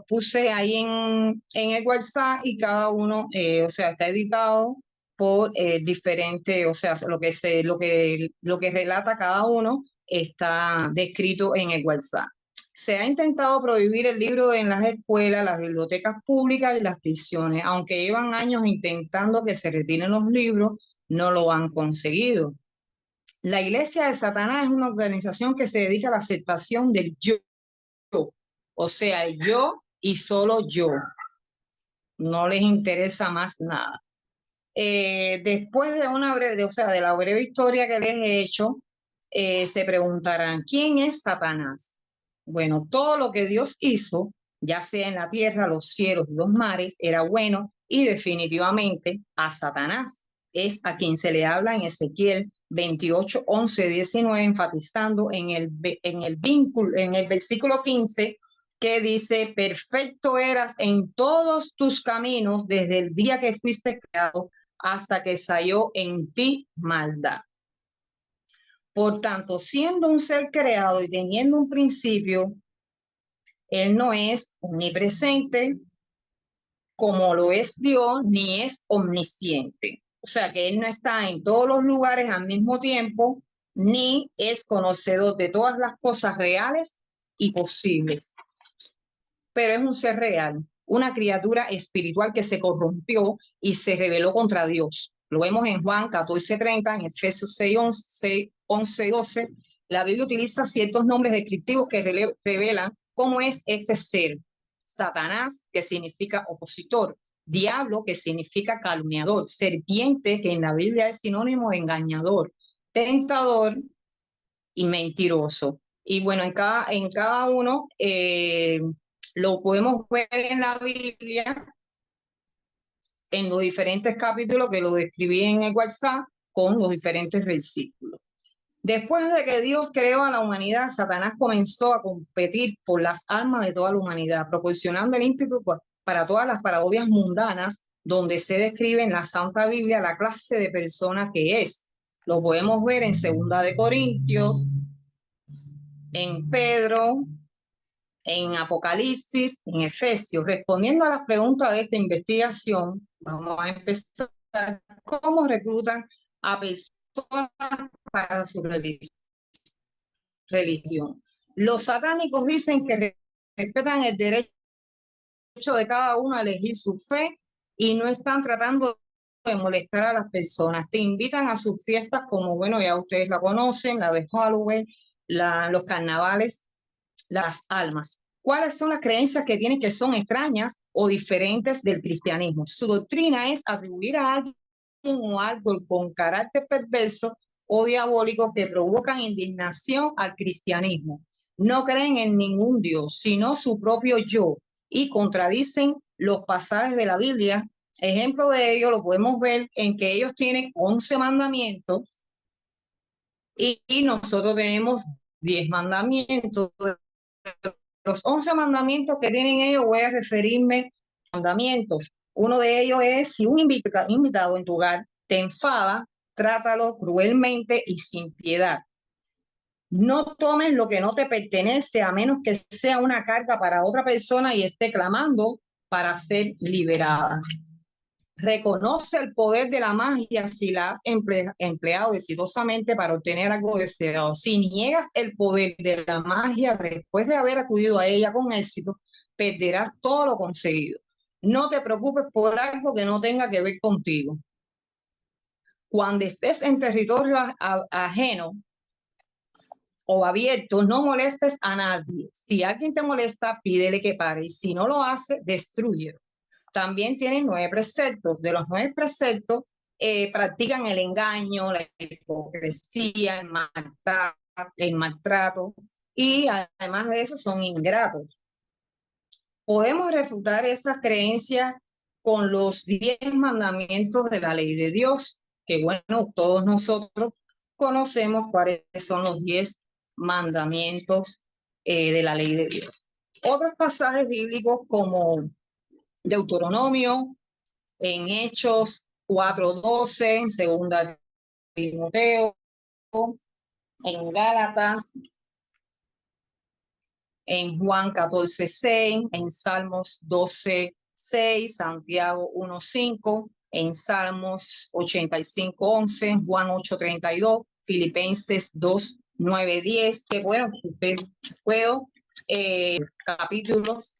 puse ahí en el WhatsApp y cada uno, está editado por diferentes, o sea, lo que relata cada uno está descrito en el WhatsApp. Se ha intentado prohibir el libro en las escuelas, las bibliotecas públicas y las prisiones. Aunque llevan años intentando que se retiren los libros, no lo han conseguido. La Iglesia de Satanás es una organización que se dedica a la aceptación del yo, o sea, el yo y solo yo. No les interesa más nada. Después de una breve, o sea, de la breve historia que les he hecho, se preguntarán, ¿quién es Satanás? Bueno, todo lo que Dios hizo, ya sea en la tierra, los cielos y los mares, era bueno, y definitivamente a Satanás es a quien se le habla en Ezequiel 28, 11, 19, enfatizando en el vínculo, en el versículo 15, que dice, perfecto eras en todos tus caminos desde el día que fuiste creado hasta que salió en ti maldad. Por tanto, siendo un ser creado y teniendo un principio, él no es omnipresente como lo es Dios, ni es omnisciente. O sea que él no está en todos los lugares al mismo tiempo, ni es conocedor de todas las cosas reales y posibles. Pero es un ser real, una criatura espiritual que se corrompió y se rebeló contra Dios. Lo vemos en Juan 14:30, en Efesios 6, 11 y 12. La Biblia utiliza ciertos nombres descriptivos que revelan cómo es este ser. Satanás, que significa opositor. Diablo, que significa calumniador. Serpiente, que en la Biblia es sinónimo de engañador. Tentador y mentiroso. Y bueno, en cada uno lo podemos ver en la Biblia, en los diferentes capítulos que lo describí en el WhatsApp, con los diferentes versículos. Después de que Dios creó a la humanidad, Satanás comenzó a competir por las almas de toda la humanidad, proporcionando el ímpetu para todas las parodias mundanas, donde se describe en la Santa Biblia la clase de persona que es. Lo podemos ver en 2 Corintios, en Pedro, en Apocalipsis, en Efesios. Respondiendo a las preguntas de esta investigación, vamos a empezar. ¿Cómo reclutan a personas para su religión? Los satánicos dicen que respetan el derecho de cada uno a elegir su fe y no están tratando de molestar a las personas. Te invitan a sus fiestas como, bueno, ya ustedes la conocen, la de Halloween, los carnavales, las almas. ¿Cuáles son las creencias que tienen que son extrañas o diferentes del cristianismo? Su doctrina es atribuir a alguien o algo con carácter perverso o diabólico que provocan indignación al cristianismo. No creen en ningún Dios, sino su propio yo, y contradicen los pasajes de la Biblia. Ejemplo de ello lo podemos ver en que ellos tienen 11 mandamientos y nosotros tenemos 10 mandamientos. Los 11 mandamientos que tienen ellos, voy a referirme a mandamientos. Uno de ellos es, si un invitado en tu hogar te enfada, trátalo cruelmente y sin piedad. No tomes lo que no te pertenece a menos que sea una carga para otra persona y esté clamando para ser liberada. Reconoce el poder de la magia si la has empleado exitosamente para obtener algo deseado. Si niegas el poder de la magia después de haber acudido a ella con éxito, perderás todo lo conseguido. No te preocupes por algo que no tenga que ver contigo. Cuando estés en territorio ajeno o abierto, no molestes a nadie. Si alguien te molesta, pídele que pare. Y si no lo hace, destrúyelo. También tienen 9 preceptos. De los 9 preceptos, practican el engaño, la hipocresía, el maltrato, y además de eso son ingratos. Podemos refutar esas creencias con los 10 mandamientos de la ley de Dios, que bueno, todos nosotros conocemos cuáles son los 10 mandamientos de la ley de Dios. Otros pasajes bíblicos como Deuteronomio, en Hechos 4:12, en 2 Timoteo, en Gálatas, en Juan 14:6, en Salmos 12:6, Santiago 1:5, en Salmos 85:11, Juan 8:32, Filipenses 2:9-10, que bueno, puedo capítulos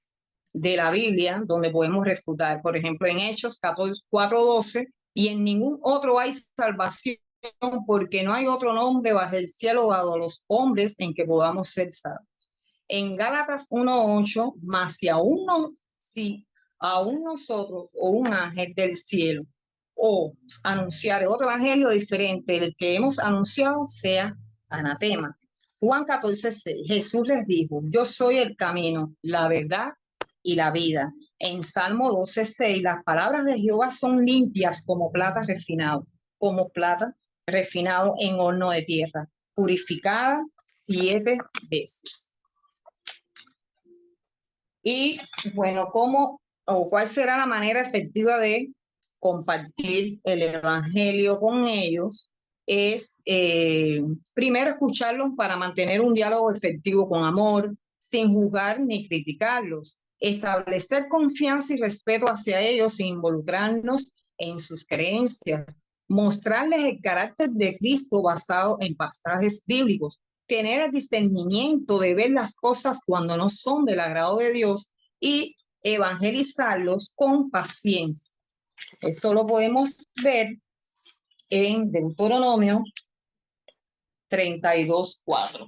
de la Biblia donde podemos refutar, por ejemplo, en Hechos 4:12, y en ningún otro hay salvación, porque no hay otro nombre bajo el cielo dado a los hombres en que podamos ser salvos. En Gálatas 1:8, más si aún nosotros o un ángel del cielo o anunciar otro evangelio diferente del que hemos anunciado, sea anatema. Juan 14:6, Jesús les dijo: yo soy el camino, la verdad y la vida. En Salmo 12:6, las palabras de Jehová son limpias como plata refinado en horno de tierra, purificada 7 veces. Y bueno, ¿cuál será la manera efectiva de compartir el evangelio con ellos? Es primero escucharlos para mantener un diálogo efectivo con amor, sin juzgar ni criticarlos. Establecer confianza y respeto hacia ellos sin involucrarnos en sus creencias. Mostrarles el carácter de Cristo basado en pasajes bíblicos. Tener el discernimiento de ver las cosas cuando no son del agrado de Dios y evangelizarlos con paciencia. Eso lo podemos ver en Deuteronomio 32:4.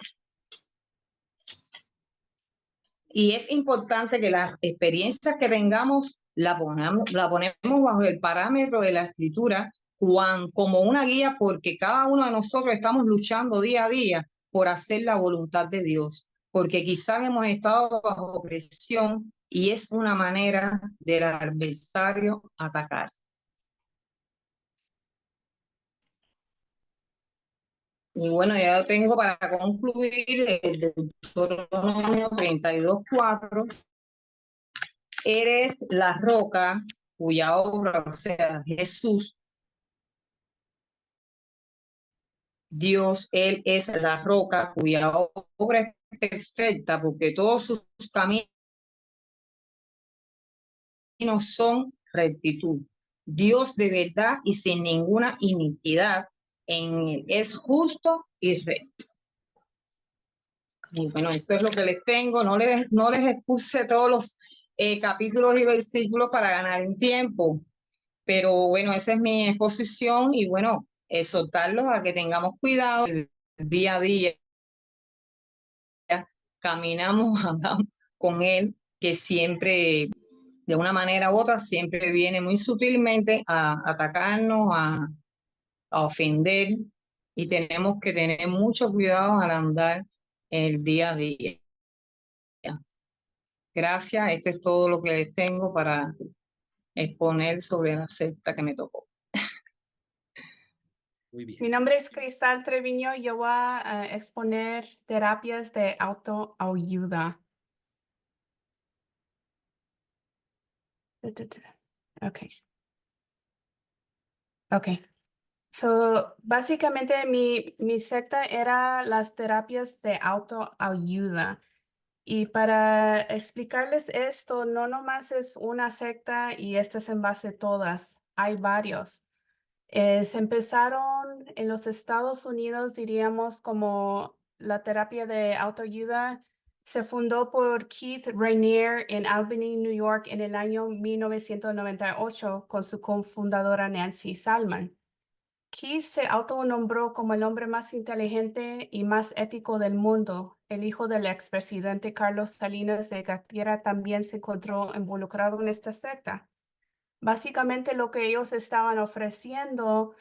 Y es importante que las experiencias que tengamos la ponemos bajo el parámetro de la Escritura como una guía, porque cada uno de nosotros estamos luchando día a día por hacer la voluntad de Dios, porque quizás hemos estado bajo presión y es una manera del adversario atacar. Y bueno, ya lo tengo para concluir el Deuteronomio 32:4. Eres la roca cuya obra, o sea, Jesús, Dios, Él es la roca cuya obra es perfecta, porque todos sus caminos son rectitud. Dios de verdad y sin ninguna iniquidad en él. Es justo y recto. Y bueno, esto es lo que les tengo. No les expuse todos los capítulos y versículos para ganar en tiempo. Pero bueno, esa es mi exposición y bueno, exhortarlos a que tengamos cuidado el día a día. Caminamos, andamos con él, que siempre, de una manera u otra, siempre viene muy sutilmente a atacarnos, a ofender, y tenemos que tener mucho cuidado al andar el día a día. Gracias, esto es todo lo que les tengo para exponer sobre la secta que me tocó. Muy bien. Mi nombre es Cristal Treviño. Yo voy a exponer terapias de autoayuda. Okay. Okay. So, básicamente mi secta era las terapias de autoayuda. Y para explicarles esto, no nomás es una secta y esta es en base a todas. Hay varios. Se empezaron en los Estados Unidos, diríamos, como la terapia de autoayuda. Se fundó por Keith Rainier en Albany, New York, en el año 1998 con su cofundadora Nancy Salman. Keith se autonombró como el hombre más inteligente y más ético del mundo. El hijo del expresidente Carlos Salinas de Gortari también se encontró involucrado en esta secta. Básicamente lo que ellos estaban ofreciendo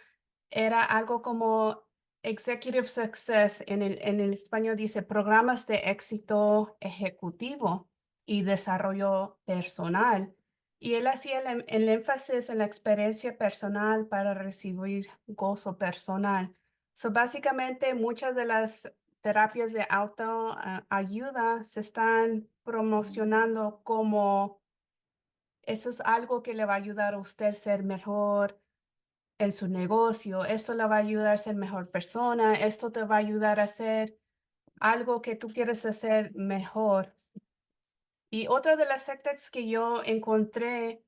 era algo como Executive Success, en el español dice programas de éxito ejecutivo y desarrollo personal. Y él hacía el énfasis en la experiencia personal para recibir gozo personal. So, básicamente, muchas de las terapias de autoayuda se están promocionando como eso es algo que le va a ayudar a usted a ser mejor en su negocio. Esto le va a ayudar a ser mejor persona. Esto te va a ayudar a hacer algo que tú quieres hacer mejor. Y otra de las sectas que yo encontré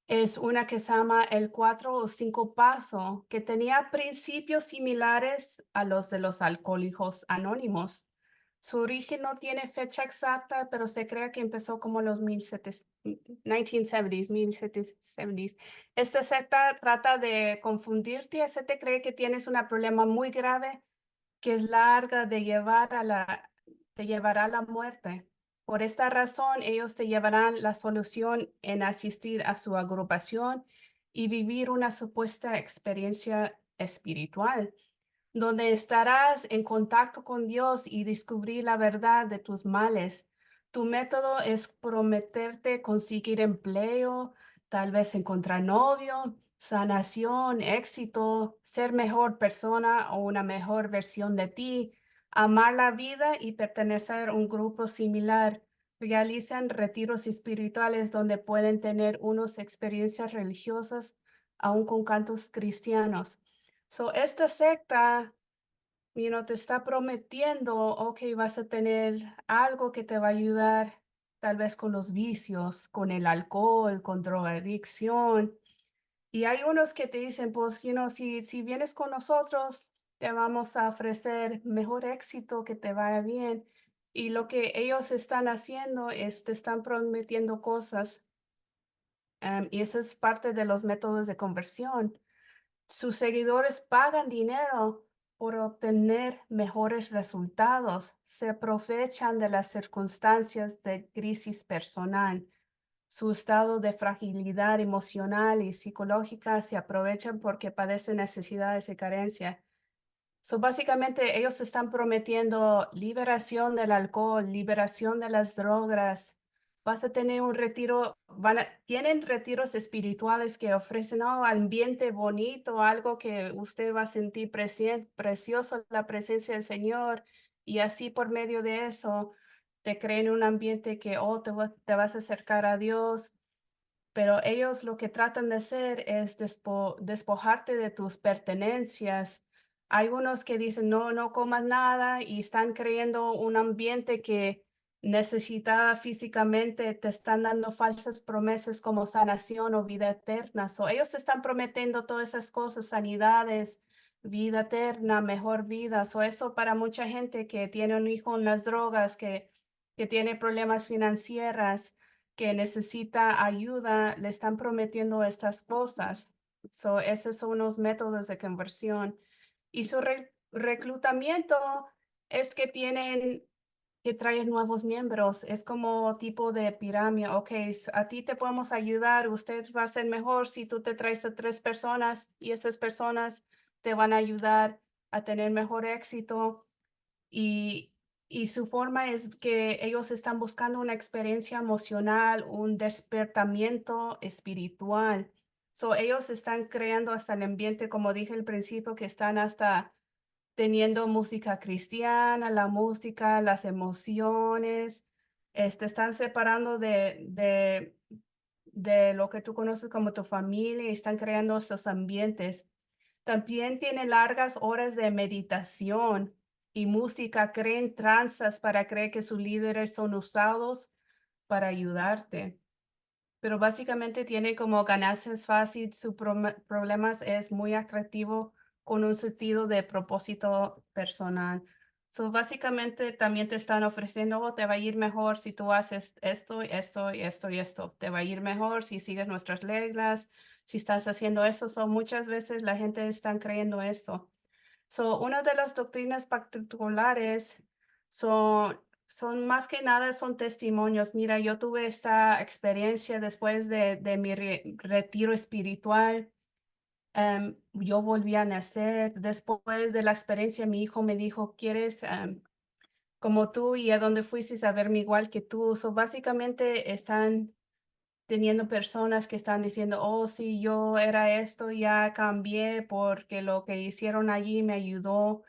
es una que se llama el 4 o 5 paso, que tenía principios similares a los de los alcohólicos anónimos. Su origen no tiene fecha exacta, pero se cree que empezó como los 1970s, 1770s. Esta secta trata de confundirte, hacerte creer que tienes un problema muy grave que es larga de te llevará a la muerte. Por esta razón, ellos te llevarán la solución en asistir a su agrupación y vivir una supuesta experiencia espiritual, donde estarás en contacto con Dios y descubrir la verdad de tus males. Tu método es prometerte conseguir empleo, tal vez encontrar novio, sanación, éxito, ser mejor persona o una mejor versión de ti, amar la vida y pertenecer a un grupo similar. Realizan retiros espirituales donde pueden tener unas experiencias religiosas aún con cantos cristianos. So, esta secta, te está prometiendo, ok, vas a tener algo que te va a ayudar, tal vez con los vicios, con el alcohol, con drogadicción. Y hay unos que te dicen, pues, si vienes con nosotros, te vamos a ofrecer mejor éxito, que te vaya bien. Y lo que ellos están haciendo es, te están prometiendo cosas, y esa es parte de los métodos de conversión. Sus seguidores pagan dinero por obtener mejores resultados, se aprovechan de las circunstancias de crisis personal, su estado de fragilidad emocional y psicológica, se aprovechan porque padecen necesidades y carencia. So, básicamente, ellos están prometiendo liberación del alcohol, liberación de las drogas. Vas a tener un retiro, tienen retiros espirituales que ofrecen ambiente bonito, algo que usted va a sentir precioso, la presencia del Señor. Y así por medio de eso, te creen un ambiente que te vas a acercar a Dios. Pero ellos lo que tratan de hacer es despojarte de tus pertenencias. Hay unos que dicen, no, no comas nada y están creando un ambiente que necesitada físicamente, te están dando falsas promesas como sanación o vida eterna. So, ellos te están prometiendo todas esas cosas, sanidades, vida eterna, mejor vida. So, eso para mucha gente que tiene un hijo en las drogas, que tiene problemas financieros, que necesita ayuda, le están prometiendo estas cosas. So, esos son unos métodos de conversión. Y su reclutamiento es que tienen que traer nuevos miembros. Es como tipo de pirámide. Ok, a ti te podemos ayudar. Usted va a ser mejor si tú te traes a 3 personas y esas personas te van a ayudar a tener mejor éxito. Y, y su forma es que ellos están buscando una experiencia emocional, un despertamiento espiritual. So, ellos están creando hasta el ambiente, como dije al principio, que están hasta teniendo música cristiana, la música, las emociones, están separando de lo que tú conoces como tu familia y están creando esos ambientes. También tiene largas horas de meditación y música, creen tranzas para creer que sus líderes son usados para ayudarte. Pero básicamente tiene como ganancias fácil, su problemas es muy atractivo con un sentido de propósito personal. So, básicamente también te están ofreciendo, "Oh, te va a ir mejor si tú haces esto, esto, y esto y esto. Te va a ir mejor si sigues nuestras reglas, si estás haciendo eso." So, muchas veces la gente está creyendo esto. So, una de las doctrinas particulares son más que nada son testimonios. Mira, yo tuve esta experiencia después de mi retiro espiritual. Yo volví a nacer. Después de la experiencia, mi hijo me dijo, ¿quieres como tú y a dónde fuiste a verme igual que tú? So, básicamente están teniendo personas que están diciendo, oh, sí, yo era esto, ya cambié porque lo que hicieron allí me ayudó.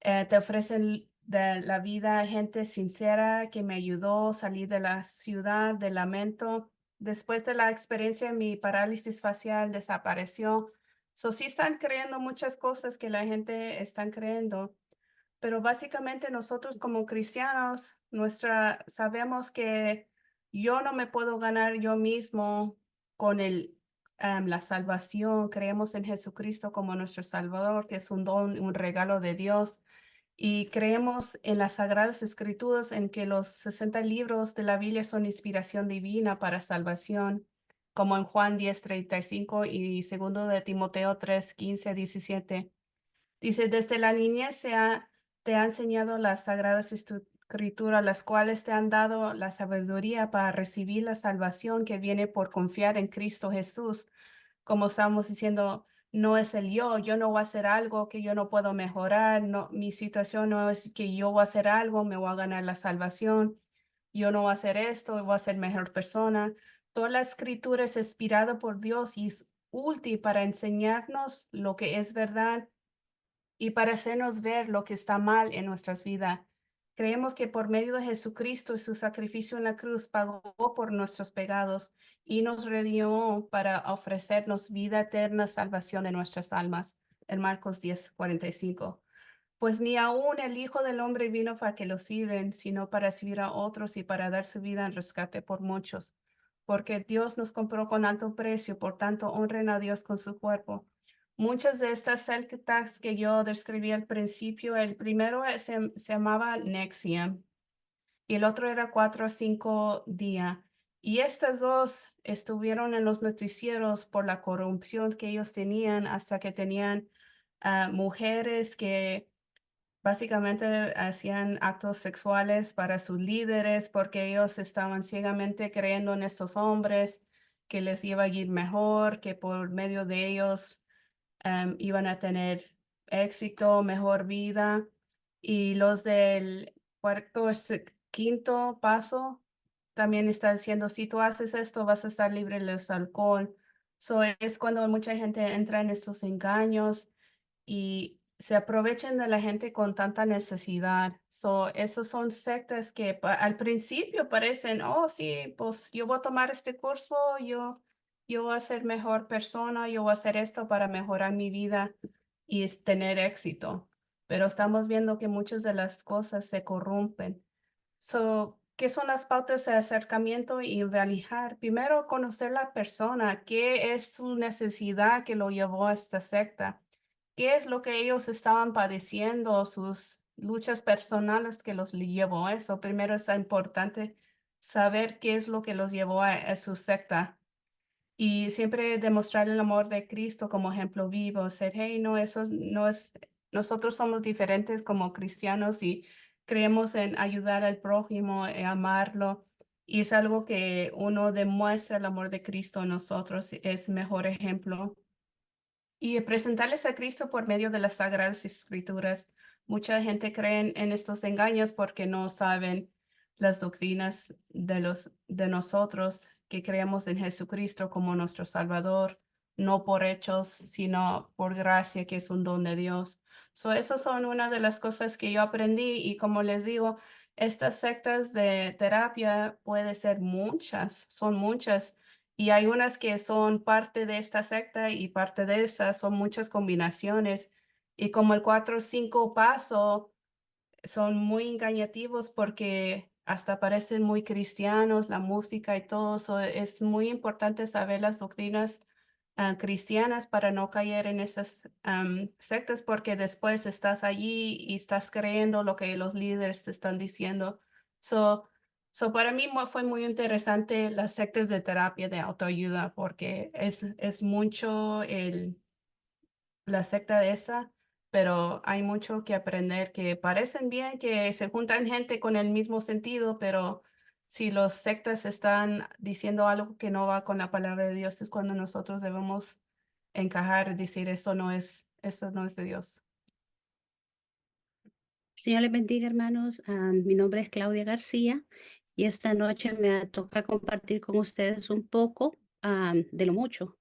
Te ofrecen de la vida gente sincera que me ayudó a salir de la ciudad del lamento. Después de la experiencia, mi parálisis facial desapareció. So, sí están creyendo muchas cosas que la gente está creyendo, pero básicamente nosotros como cristianos, sabemos que yo no me puedo ganar yo mismo con la salvación, creemos en Jesucristo como nuestro Salvador, que es un don, un regalo de Dios. Y creemos en las Sagradas Escrituras, en que los 60 libros de la Biblia son inspiración divina para salvación, como en Juan 10:35 y 2 de Timoteo 3:15-17. Dice, desde la niñez te ha enseñado las Sagradas Escrituras, las cuales te han dado la sabiduría para recibir la salvación que viene por confiar en Cristo Jesús. Como estamos diciendo, no es el yo no voy a hacer algo que yo no puedo mejorar, no, mi situación no es que yo voy a hacer algo, me voy a ganar la salvación, yo no voy a hacer esto, voy a ser mejor persona. Toda la escritura es inspirada por Dios y es útil para enseñarnos lo que es verdad y para hacernos ver lo que está mal en nuestras vidas. Creemos que por medio de Jesucristo y su sacrificio en la cruz pagó por nuestros pecados y nos redimió para ofrecernos vida eterna, salvación de nuestras almas. En Marcos 10:45. Pues ni aún el Hijo del Hombre vino para que lo sirven, sino para servir a otros y para dar su vida en rescate por muchos. Porque Dios nos compró con alto precio, por tanto honren a Dios con su cuerpo. Muchas de estas sectas que yo describí al principio, el primero se llamaba Nexium y el otro era 4 o 5 días. Y estas dos estuvieron en los noticieros por la corrupción que ellos tenían hasta que tenían mujeres que básicamente hacían actos sexuales para sus líderes porque ellos estaban ciegamente creyendo en estos hombres que les iba a ir mejor, que por medio de ellos iban a tener éxito, mejor vida. Y los del quinto paso también está diciendo, si tú haces esto, vas a estar libre del alcohol. So, es cuando mucha gente entra en estos engaños y se aprovechan de la gente con tanta necesidad. So, esos son sectas que al principio parecen, oh, sí, pues yo voy a tomar este curso, yo voy a ser mejor persona, yo voy a hacer esto para mejorar mi vida y tener éxito. Pero estamos viendo que muchas de las cosas se corrompen. So, ¿qué son las pautas de acercamiento y evaluar? Primero, conocer la persona, qué es su necesidad que lo llevó a esta secta, qué es lo que ellos estaban padeciendo, sus luchas personales que los llevó a eso. Primero es importante saber qué es lo que los llevó a su secta y siempre demostrar el amor de Cristo como ejemplo vivo, ser, hey, no, eso no es, nosotros somos diferentes como cristianos y creemos en ayudar al prójimo, amarlo, y es algo que uno demuestra el amor de Cristo en nosotros, es mejor ejemplo. Y presentarles a Cristo por medio de las Sagradas Escrituras. Mucha gente cree en estos engaños porque no saben las doctrinas de nosotros que creemos en Jesucristo como nuestro Salvador, no por hechos, sino por gracia, que es un don de Dios. Esas son una de las cosas que yo aprendí y como les digo, estas sectas de terapia puede ser muchas, son muchas. Y hay unas que son parte de esta secta y parte de esa, son muchas combinaciones. Y como el 4 o 5 paso, son muy engañativos porque hasta parecen muy cristianos, la música y todo. Es muy importante saber las doctrinas cristianas para no caer en esas sectas porque después estás allí y estás creyendo lo que los líderes te están diciendo. Para mí fue muy interesante las sectas de terapia de autoayuda porque es mucho la secta de esa, pero hay mucho que aprender que parecen bien, que se juntan gente con el mismo sentido, pero si los sectas están diciendo algo que no va con la palabra de Dios, es cuando nosotros debemos encajar y decir eso no es de Dios. Señor les bendiga, hermanos. Mi nombre es Claudia García y esta noche me toca compartir con ustedes un poco de lo mucho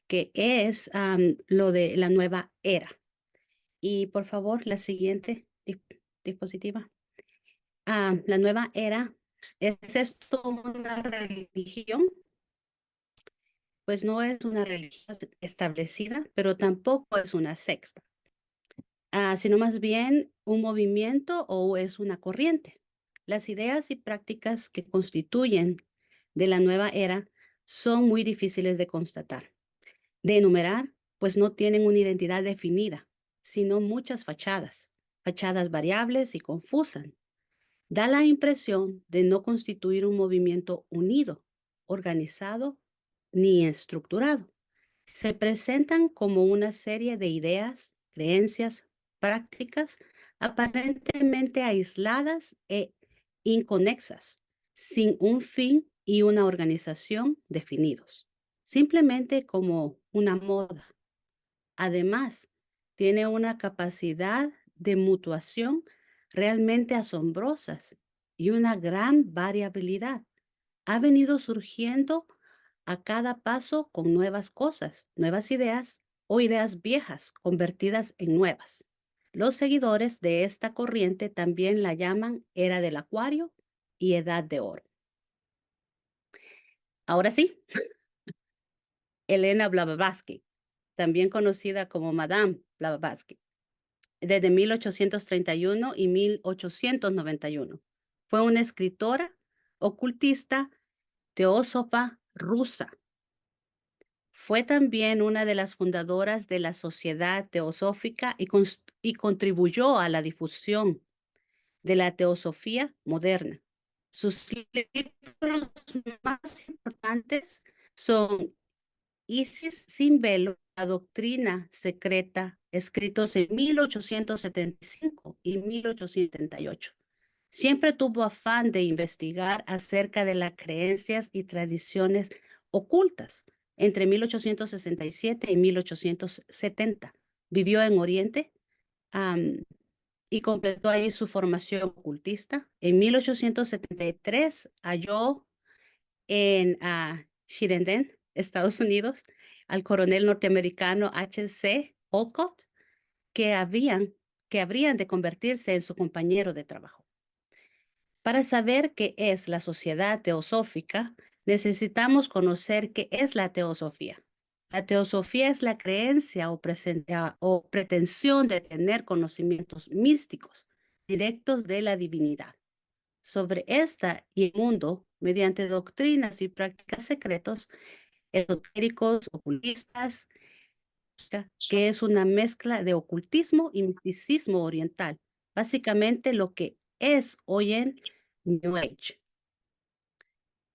que es lo de la nueva era. Y por favor, la siguiente diapositiva. La nueva era, ¿es esto una religión? Pues no es una religión establecida, pero tampoco es una secta. Sino más bien un movimiento o es una corriente. Las ideas y prácticas que constituyen de la nueva era son muy difíciles de constatar. de enumerar, pues no tienen una identidad definida, sino muchas fachadas variables y confusas. Da la impresión de no constituir un movimiento unido, organizado ni estructurado. Se presentan como una serie de ideas, creencias, prácticas aparentemente aisladas e inconexas, sin un fin y una organización definidos, simplemente como una moda. Además, tiene una capacidad de mutuación realmente asombrosas y una gran variabilidad. Ha venido surgiendo a cada paso con nuevas cosas, nuevas ideas o ideas viejas convertidas en nuevas. Los seguidores de esta corriente también la llaman era del acuario y edad de oro. Ahora sí, Elena Blavatsky, también conocida como Madame Blavatsky, desde 1831 y 1891. Fue una escritora, ocultista, teósofa rusa. Fue también una de las fundadoras de la Sociedad Teosófica y contribuyó a la difusión de la teosofía moderna. Sus libros más importantes son Isis sin velo, la doctrina secreta, escritos en 1875 y 1878. Siempre tuvo afán de investigar acerca de las creencias y tradiciones ocultas entre 1867 y 1870. Vivió en Oriente y completó ahí su formación ocultista. En 1873 halló en Sheridan, Estados Unidos, al coronel norteamericano H.C. Olcott, que habrían de convertirse en su compañero de trabajo. Para saber qué es la sociedad teosófica, necesitamos conocer qué es la teosofía. La teosofía es la creencia o pretensión de tener conocimientos místicos directos de la divinidad sobre esta y el mundo mediante doctrinas y prácticas secretos, esotéricos, ocultistas, que es una mezcla de ocultismo y misticismo oriental, básicamente lo que es hoy en New Age.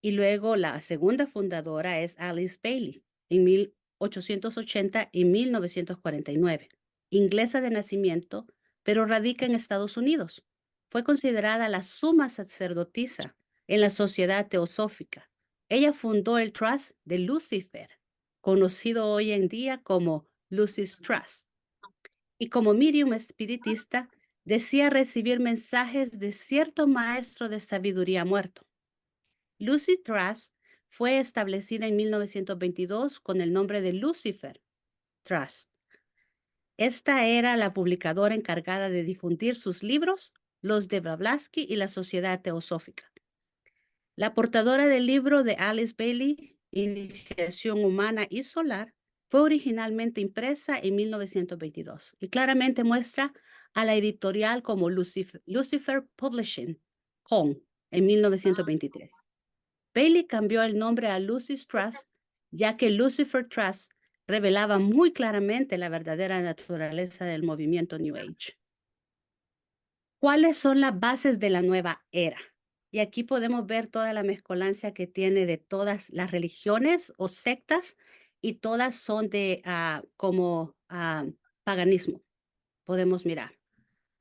Y luego la segunda fundadora es Alice Bailey, en 1880 y 1949, inglesa de nacimiento, pero radica en Estados Unidos. Fue considerada la suma sacerdotisa en la sociedad teosófica. Ella fundó el Trust de Lucifer, conocido hoy en día como Lucis Trust. Y como medium espiritista, decía recibir mensajes de cierto maestro de sabiduría muerto. Lucy Trust fue establecida en 1922 con el nombre de Lucifer Trust. Esta era la publicadora encargada de difundir sus libros, los de Blavatsky y la Sociedad Teosófica. La portadora del libro de Alice Bailey, Iniciación Humana y Solar, fue originalmente impresa en 1922 y claramente muestra a la editorial como Lucifer Publishing Co. en 1923. Bailey cambió el nombre a Lucis Trust, ya que Lucifer Trust revelaba muy claramente la verdadera naturaleza del movimiento New Age. ¿Cuáles son las bases de la nueva era? Y aquí podemos ver toda la mezcolancia que tiene de todas las religiones o sectas y todas son de paganismo. Podemos mirar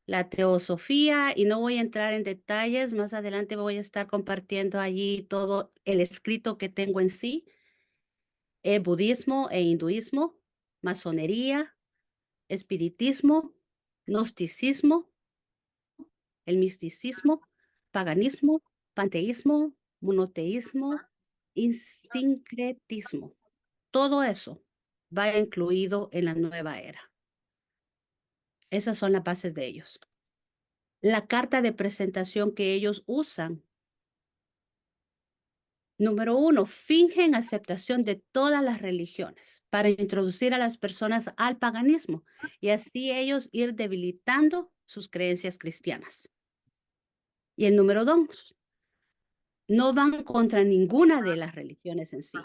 la teosofía y no voy a entrar en detalles. Más adelante voy a estar compartiendo allí todo el escrito que tengo en sí. Budismo e hinduismo, masonería, espiritismo, gnosticismo, el misticismo, paganismo, panteísmo, monoteísmo y sincretismo. Todo eso va incluido en la nueva era. Esas son las bases de ellos. La carta de presentación que ellos usan. Número 1, fingen aceptación de todas las religiones para introducir a las personas al paganismo y así ellos ir debilitando sus creencias cristianas. Y el número 2, no van contra ninguna de las religiones en sí,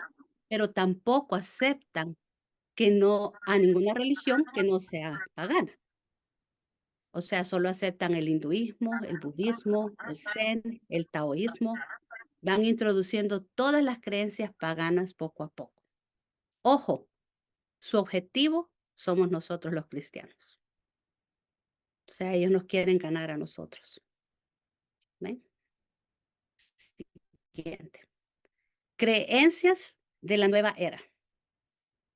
pero tampoco aceptan que no a ninguna religión que no sea pagana. O sea, solo aceptan el hinduismo, el budismo, el zen, el taoísmo. Van introduciendo todas las creencias paganas poco a poco. Ojo, su objetivo somos nosotros los cristianos. O sea, ellos nos quieren ganar a nosotros. ¿Ven? Siguiente. Creencias de la nueva era.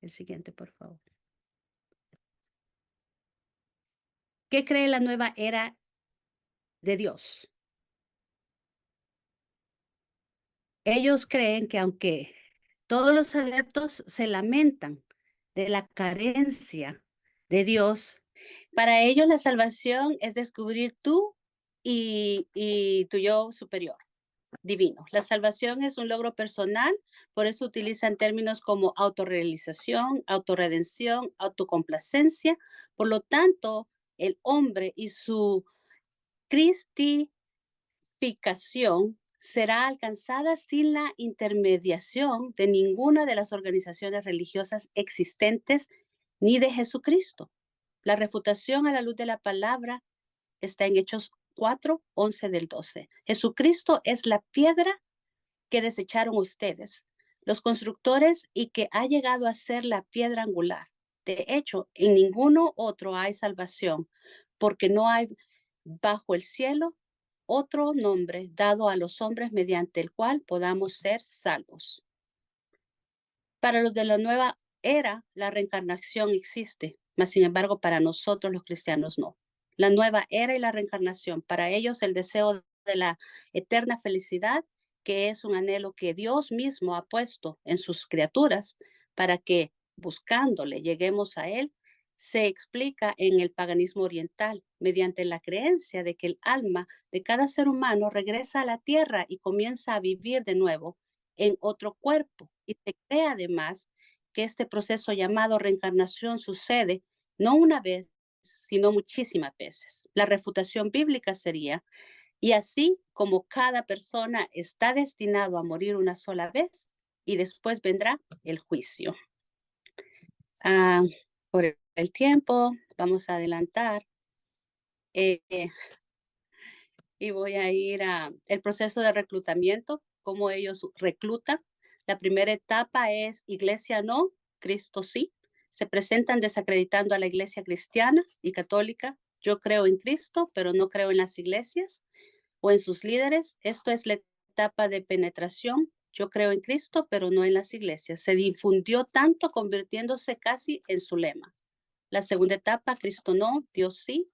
El siguiente, por favor. ¿Qué cree la nueva era de Dios? Ellos creen que aunque todos los adeptos se lamentan de la carencia de Dios, para ellos la salvación es descubrir tú y tu yo superior, divino. La salvación es un logro personal, por eso utilizan términos como autorrealización, autorredención, autocomplacencia. Por lo tanto, el hombre y su cristificación será alcanzada sin la intermediación de ninguna de las organizaciones religiosas existentes ni de Jesucristo. La refutación a la luz de la palabra está en Hechos 4, 11 del 12. Jesucristo es la piedra que desecharon ustedes, los constructores, y que ha llegado a ser la piedra angular. De hecho, en ninguno otro hay salvación, porque no hay bajo el cielo otro nombre dado a los hombres mediante el cual podamos ser salvos. Para los de la nueva era, la reencarnación existe, mas sin embargo para nosotros los cristianos no. La nueva era y la reencarnación, para ellos el deseo de la eterna felicidad, que es un anhelo que Dios mismo ha puesto en sus criaturas para que buscándole lleguemos a Él, se explica en el paganismo oriental mediante la creencia de que el alma de cada ser humano regresa a la tierra y comienza a vivir de nuevo en otro cuerpo. Y se cree además que este proceso llamado reencarnación sucede no una vez, sino muchísimas veces. La refutación bíblica sería, y así como cada persona está destinado a morir una sola vez, y después vendrá el juicio. Por el tiempo, vamos a adelantar. Y voy a ir a el proceso de reclutamiento, cómo ellos reclutan. La primera etapa es iglesia no, Cristo sí. Se presentan desacreditando a la iglesia cristiana y católica. Yo creo en Cristo, pero no creo en las iglesias o en sus líderes. Esto es la etapa de penetración. Yo creo en Cristo, pero no en las iglesias. Se difundió tanto, convirtiéndose casi en su lema. La segunda etapa, Cristo no, Dios sí.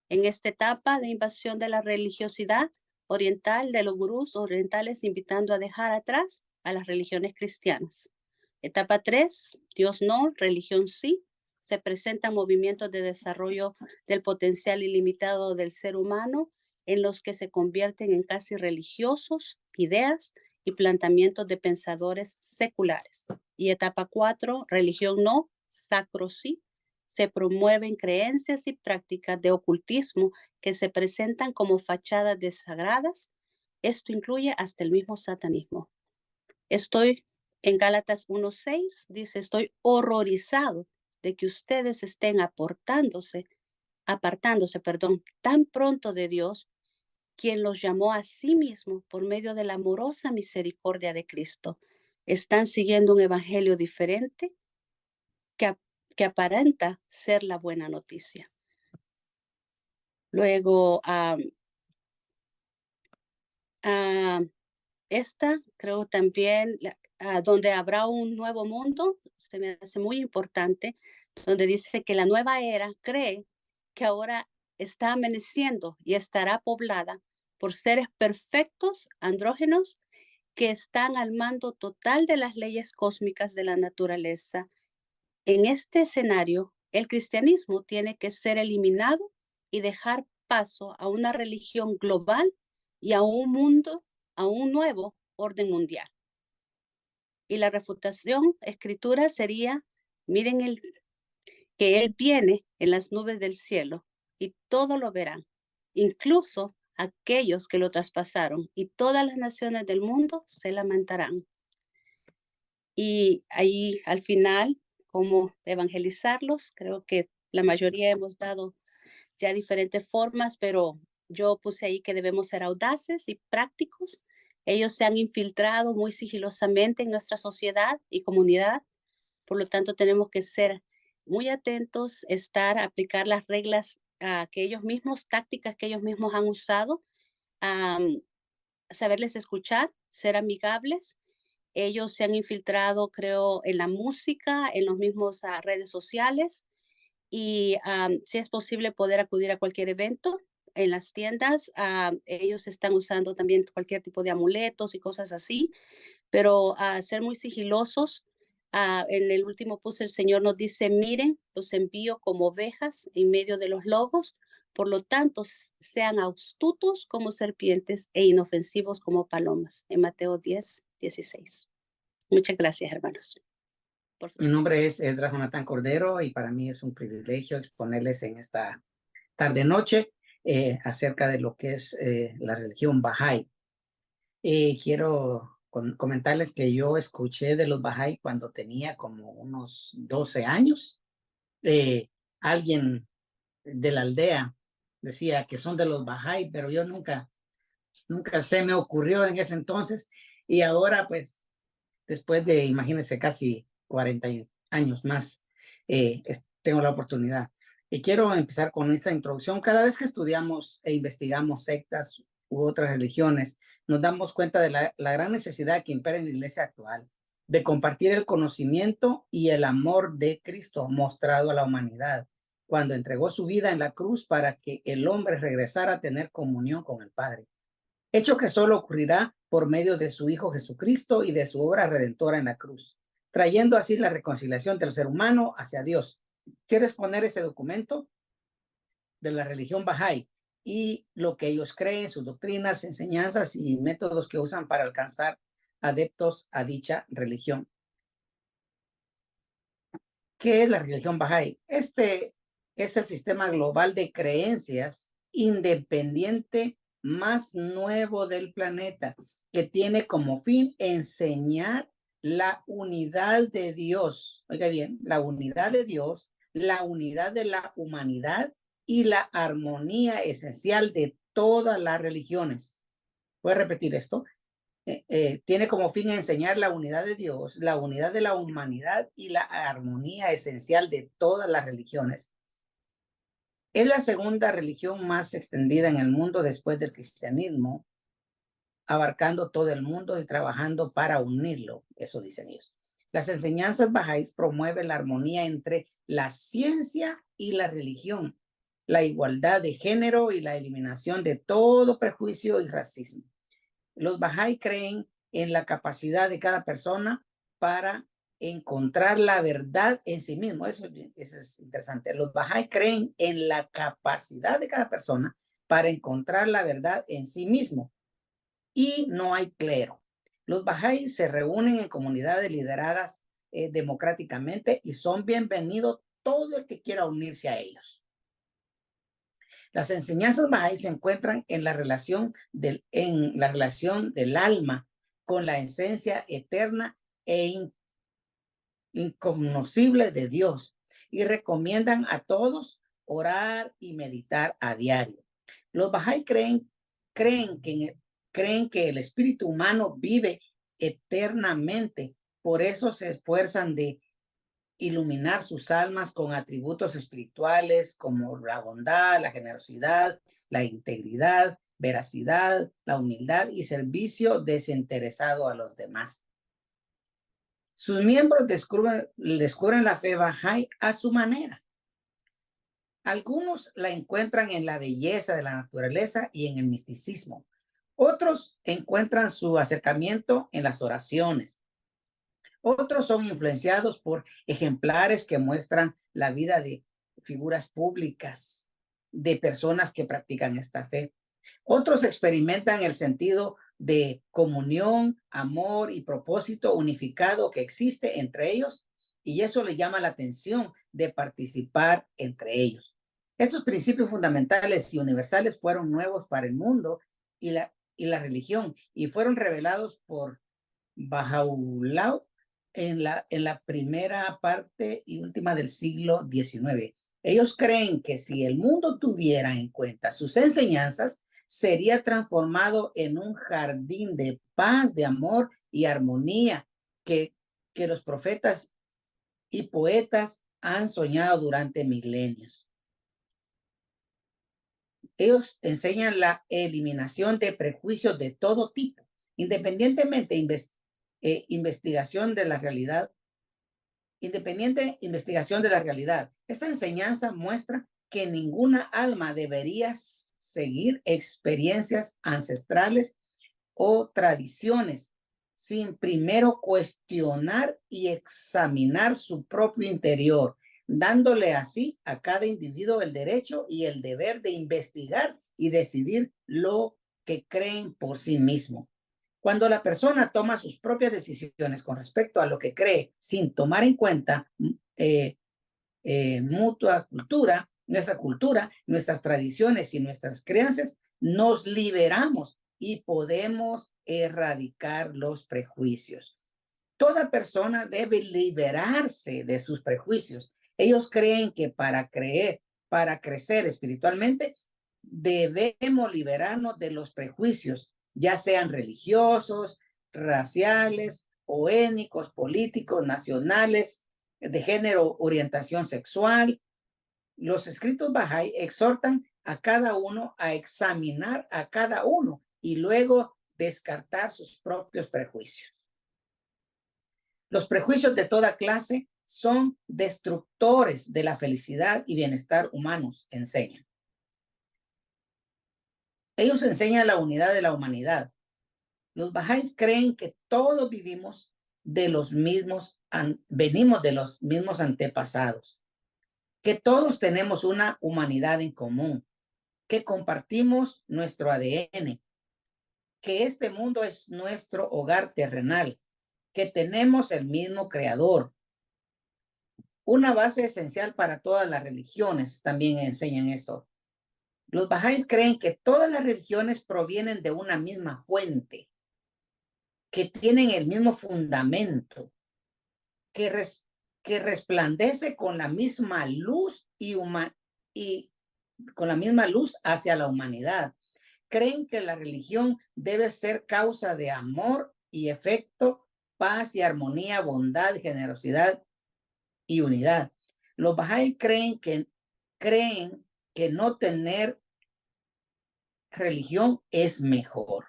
En esta etapa de invasión de la religiosidad oriental, de los gurús orientales invitando a dejar atrás a las religiones cristianas. Etapa 3, Dios no, religión sí. Se presentan movimientos de desarrollo del potencial ilimitado del ser humano en los que se convierten en casi religiosos, ideas y planteamientos de pensadores seculares. Y etapa 4, religión no, sacro sí. Se promueven creencias y prácticas de ocultismo que se presentan como fachadas desagradas. Esto incluye hasta el mismo satanismo. Estoy en Gálatas 1:6, dice, estoy horrorizado de que ustedes estén apartándose, tan pronto de Dios, quien los llamó a sí mismo por medio de la amorosa misericordia de Cristo. Están siguiendo un evangelio diferente que aparenta ser la buena noticia. Luego, esta creo también, donde habrá un nuevo mundo, se me hace muy importante, donde dice que la nueva era cree que ahora está amaneciendo y estará poblada por seres perfectos, andrógenos, que están al mando total de las leyes cósmicas de la naturaleza. En este escenario, el cristianismo tiene que ser eliminado y dejar paso a una religión global y a un mundo, a un nuevo orden mundial. Y la refutación escritura sería, miren que Él viene en las nubes del cielo y todo lo verán, incluso aquellos que lo traspasaron, y todas las naciones del mundo se lamentarán. Y ahí al final, cómo evangelizarlos. Creo que la mayoría hemos dado ya diferentes formas, pero yo puse ahí que debemos ser audaces y prácticos. Ellos se han infiltrado muy sigilosamente en nuestra sociedad y comunidad, por lo tanto tenemos que ser muy atentos, aplicar las reglas que ellos mismos, tácticas que ellos mismos han usado, saberles escuchar, ser amigables. Ellos se han infiltrado, creo, en la música, en los mismos redes sociales, y si es posible poder acudir a cualquier evento en las tiendas. Ellos están usando también cualquier tipo de amuletos y cosas así, pero ser muy sigilosos. En el último post el Señor nos dice, miren, los envío como ovejas en medio de los lobos, por lo tanto, sean astutos como serpientes e inofensivos como palomas, en Mateo 10:16. Muchas gracias, hermanos. Mi nombre es Esdras Jonathan Cordero y para mí es un privilegio exponerles en esta tarde-noche acerca de lo que es la religión Bahá'í. Quiero comentarles que yo escuché de los Bahá'í cuando tenía como unos 12 años. Alguien de la aldea decía que son de los Bahá'í, pero yo nunca se me ocurrió en ese entonces. Y ahora, pues, después de, imagínense, casi 40 años más, tengo la oportunidad. Y quiero empezar con esta introducción. Cada vez que estudiamos e investigamos sectas u otras religiones, nos damos cuenta de la gran necesidad que impera en la iglesia actual de compartir el conocimiento y el amor de Cristo mostrado a la humanidad cuando entregó su vida en la cruz para que el hombre regresara a tener comunión con el Padre. Hecho que solo ocurrirá por medio de su Hijo Jesucristo y de su obra redentora en la cruz, trayendo así la reconciliación del ser humano hacia Dios. Quiero exponer ese documento de la religión Bahá'í y lo que ellos creen, sus doctrinas, enseñanzas y métodos que usan para alcanzar adeptos a dicha religión. ¿Qué es la religión Bahá'í? Este es el sistema global de creencias independiente más nuevo del planeta, que tiene como fin enseñar la unidad de Dios. Oiga bien, la unidad de Dios, la unidad de la humanidad y la armonía esencial de todas las religiones. ¿Puedo repetir esto? Tiene como fin enseñar la unidad de Dios, la unidad de la humanidad y la armonía esencial de todas las religiones. Es la segunda religión más extendida en el mundo después del cristianismo, abarcando todo el mundo y trabajando para unirlo, eso dicen ellos. Las enseñanzas bahá'ís promueven la armonía entre la ciencia y la religión, la igualdad de género y la eliminación de todo prejuicio y racismo. Los Bahá'í creen en la capacidad de cada persona para encontrar la verdad en sí mismo. Eso es interesante. Los Bahá'í creen en la capacidad de cada persona para encontrar la verdad en sí mismo. Y no hay clero. Los Bahá'í se reúnen en comunidades lideradas democráticamente y son bienvenidos todo el que quiera unirse a ellos. Las enseñanzas Bahá'í se encuentran en la relación del alma con la esencia eterna e incognoscible de Dios y recomiendan a todos orar y meditar a diario. Los Bahá'í creen que el espíritu humano vive eternamente, por eso se esfuerzan de iluminar sus almas con atributos espirituales como la bondad, la generosidad, la integridad, veracidad, la humildad y servicio desinteresado a los demás. Sus miembros descubren la fe Bahá'í a su manera. Algunos la encuentran en la belleza de la naturaleza y en el misticismo. Otros encuentran su acercamiento en las oraciones. Otros son influenciados por ejemplares que muestran la vida de figuras públicas, de personas que practican esta fe. Otros experimentan el sentido de comunión, amor y propósito unificado que existe entre ellos, y eso les llama la atención de participar entre ellos. Estos principios fundamentales y universales fueron nuevos para el mundo y la religión, y fueron revelados por Baha'u'lláh en la primera parte y última del siglo XIX. Ellos creen que si el mundo tuviera en cuenta sus enseñanzas, sería transformado en un jardín de paz, de amor y armonía que los profetas y poetas han soñado durante milenios. Ellos enseñan la eliminación de prejuicios de todo tipo, independientemente investigación de la realidad. Independiente investigación de la realidad. Esta enseñanza muestra que ninguna alma debería seguir experiencias ancestrales o tradiciones sin primero cuestionar y examinar su propio interior, dándole así a cada individuo el derecho y el deber de investigar y decidir lo que creen por sí mismo. Cuando la persona toma sus propias decisiones con respecto a lo que cree sin tomar en cuenta nuestra cultura, nuestras tradiciones y nuestras creencias, nos liberamos y podemos erradicar los prejuicios. Toda persona debe liberarse de sus prejuicios. Ellos creen que para crecer espiritualmente, debemos liberarnos de los prejuicios, ya sean religiosos, raciales o étnicos, políticos, nacionales, de género, orientación sexual. Los escritos Bahá'í exhortan a cada uno a examinar a cada uno y luego descartar sus propios prejuicios. Los prejuicios de toda clase son destructores de la felicidad y bienestar humanos, enseñan. Ellos enseñan la unidad de la humanidad. Los Bahá'ís creen que todos venimos de los mismos antepasados, que todos tenemos una humanidad en común, que compartimos nuestro ADN, que este mundo es nuestro hogar terrenal, que tenemos el mismo creador. Una base esencial para todas las religiones también enseñan eso. Los Bahá'ís creen que todas las religiones provienen de una misma fuente, que tienen el mismo fundamento, que resplandece con la misma luz y con la misma luz hacia la humanidad. Creen que la religión debe ser causa de amor y efecto, paz y armonía, bondad, generosidad y unidad. Los Bahá'í creen que no tener religión es mejor.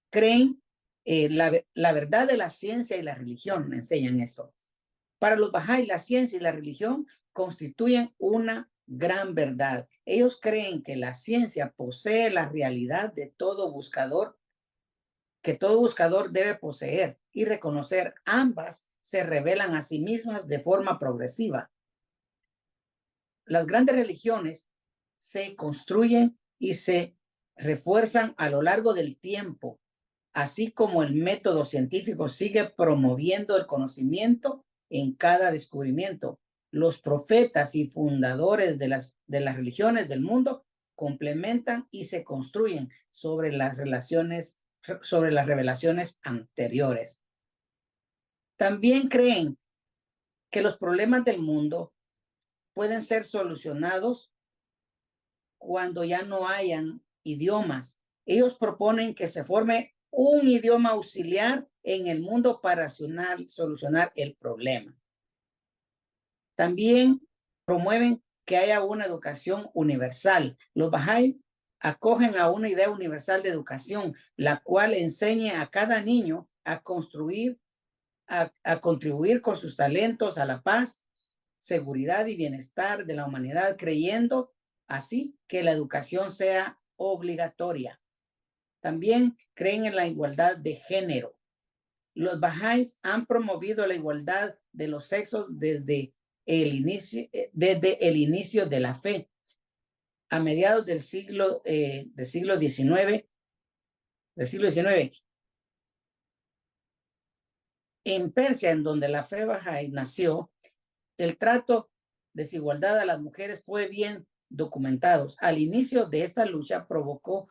Creen la verdad de la ciencia y la religión, enseñan eso. Para los Bahá'í, la ciencia y la religión constituyen una gran verdad. Ellos creen que la ciencia posee la realidad de todo buscador, que todo buscador debe poseer y reconocer. Ambas se revelan a sí mismas de forma progresiva. Las grandes religiones se construyen y se refuerzan a lo largo del tiempo, así como el método científico sigue promoviendo el conocimiento en cada descubrimiento. Los profetas y fundadores de las religiones del mundo complementan y se construyen sobre las revelaciones anteriores. También creen que los problemas del mundo pueden ser solucionados cuando ya no hayan idiomas. Ellos proponen que se forme un idioma auxiliar en el mundo para solucionar el problema. También promueven que haya una educación universal. Los Bahá'í acogen a una idea universal de educación, la cual enseña a cada niño a contribuir con sus talentos a la paz, seguridad y bienestar de la humanidad, creyendo así que la educación sea obligatoria. También creen en la igualdad de género. Los Bahá'ís han promovido la igualdad de los sexos desde el inicio de la fe. A mediados del siglo XIX, en Persia, en donde la fe Bahá'í nació, el trato desigualdad a las mujeres fue bien documentado. Al inicio de esta lucha provocó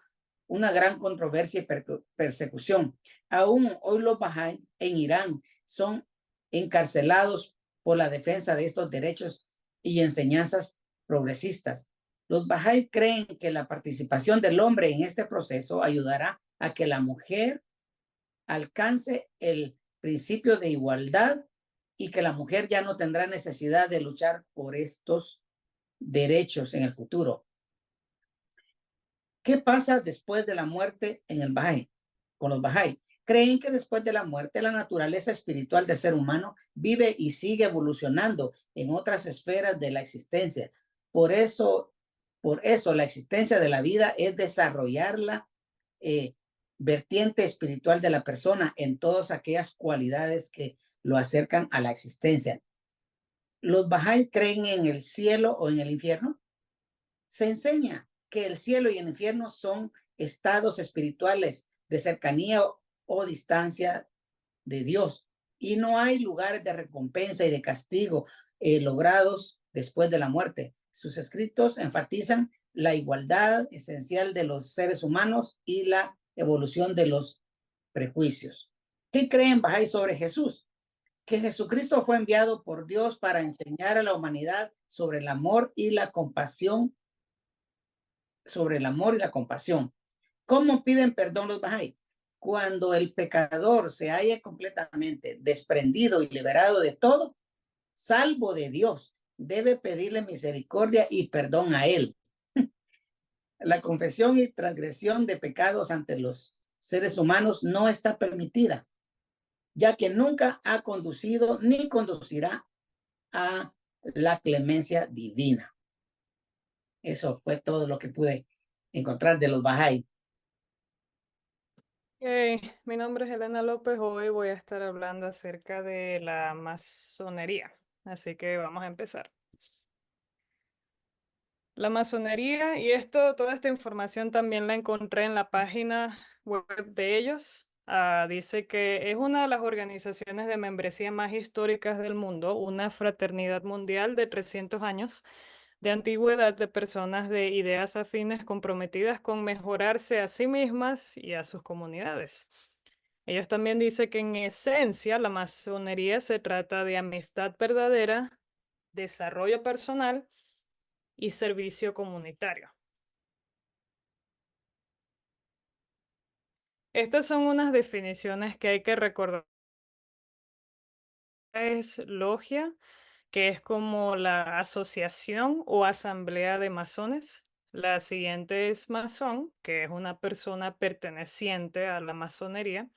una gran controversia y persecución. Aún hoy los Bahá'í en Irán son encarcelados por la defensa de estos derechos y enseñanzas progresistas. Los Bahá'í creen que la participación del hombre en este proceso ayudará a que la mujer alcance el principio de igualdad y que la mujer ya no tendrá necesidad de luchar por estos derechos en el futuro. ¿Qué pasa después de la muerte en el Bahá'í? Con los Bahá'í creen que después de la muerte la naturaleza espiritual del ser humano vive y sigue evolucionando en otras esferas de la existencia. Por eso la existencia de la vida es desarrollar la vertiente espiritual de la persona en todas aquellas cualidades que lo acercan a la existencia. ¿Los Bahá'í creen en el cielo o en el infierno? Se enseña que el cielo y el infierno son estados espirituales de cercanía o distancia de Dios, y no hay lugares de recompensa y de castigo logrados después de la muerte. Sus escritos enfatizan la igualdad esencial de los seres humanos y la evolución de los prejuicios. ¿Qué creen Bahá'í sobre Jesús? Que Jesucristo fue enviado por Dios para enseñar a la humanidad sobre el amor y la compasión. ¿Cómo piden perdón los Bahá'í? Cuando el pecador se haya completamente desprendido y liberado de todo, salvo de Dios, debe pedirle misericordia y perdón a él. La confesión y transgresión de pecados ante los seres humanos no está permitida, ya que nunca ha conducido ni conducirá a la clemencia divina. Eso fue todo lo que pude encontrar de los Bahá'í. Mi nombre es Elena López. Hoy voy a estar hablando acerca de la masonería. Así que vamos a empezar. La masonería, y toda esta información también la encontré en la página web de ellos. Dice que es una de las organizaciones de membresía más históricas del mundo, una fraternidad mundial de 300 años de antigüedad de personas de ideas afines comprometidas con mejorarse a sí mismas y a sus comunidades. Ellos también dicen que en esencia la masonería se trata de amistad verdadera, desarrollo personal y servicio comunitario. Estas son unas definiciones que hay que recordar. Es logia, que es como la asociación o asamblea de masones. La siguiente es masón, que es una persona perteneciente a la masonería.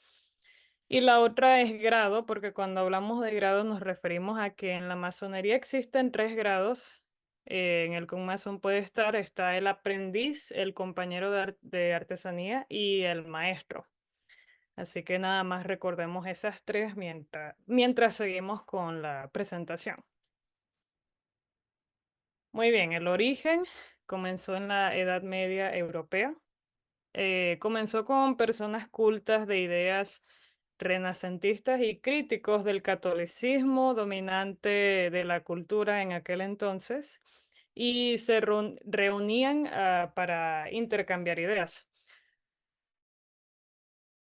Y la otra es grado, porque cuando hablamos de grado nos referimos a que en la masonería existen 3 grados. En el que un masón puede estar, está el aprendiz, el compañero de artesanía y el maestro. Así que nada más recordemos esas 3 mientras seguimos con la presentación. Muy bien, el origen comenzó en la Edad Media Europea. Comenzó con personas cultas de ideas renacentistas y críticos del catolicismo dominante de la cultura en aquel entonces, y se reunían para intercambiar ideas.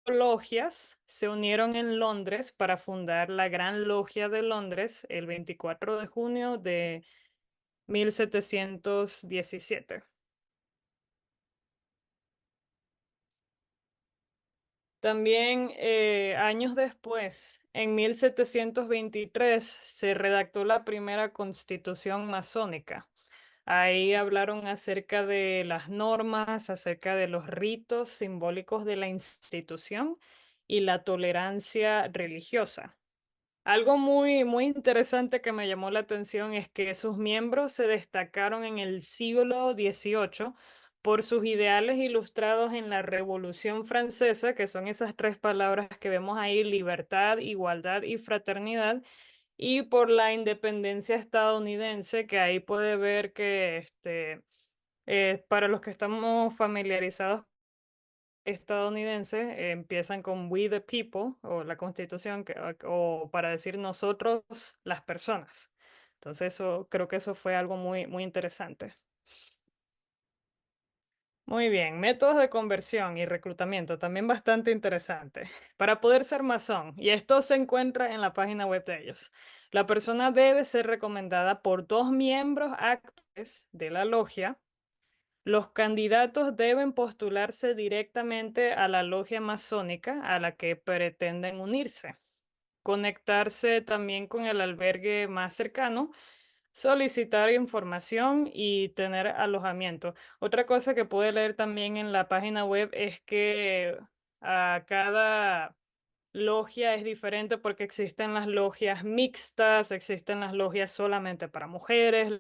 Logias se unieron en Londres para fundar la Gran Logia de Londres el 24 de junio de 1717. También años después, en 1723, se redactó la primera constitución masónica. Ahí hablaron acerca de las normas, acerca de los ritos simbólicos de la institución y la tolerancia religiosa. Algo muy, muy interesante que me llamó la atención es que sus miembros se destacaron en el siglo XVIII por sus ideales ilustrados en la Revolución Francesa, que son esas 3 palabras que vemos ahí: libertad, igualdad y fraternidad, y por la independencia estadounidense, que ahí puede ver que para los que estamos familiarizados estadounidenses, empiezan con We the People, o la Constitución, o para decir nosotros las personas. Entonces creo que eso fue algo muy, muy interesante. Muy bien, métodos de conversión y reclutamiento, también bastante interesante. Para poder ser masón, y esto se encuentra en la página web de ellos, la persona debe ser recomendada por 2 miembros actores de la logia. Los candidatos deben postularse directamente a la logia masónica a la que pretenden unirse, conectarse también con el albergue más cercano, solicitar información y tener alojamiento. Otra cosa que puede leer también en la página web es que a cada logia es diferente porque existen las logias mixtas, existen las logias solamente para mujeres.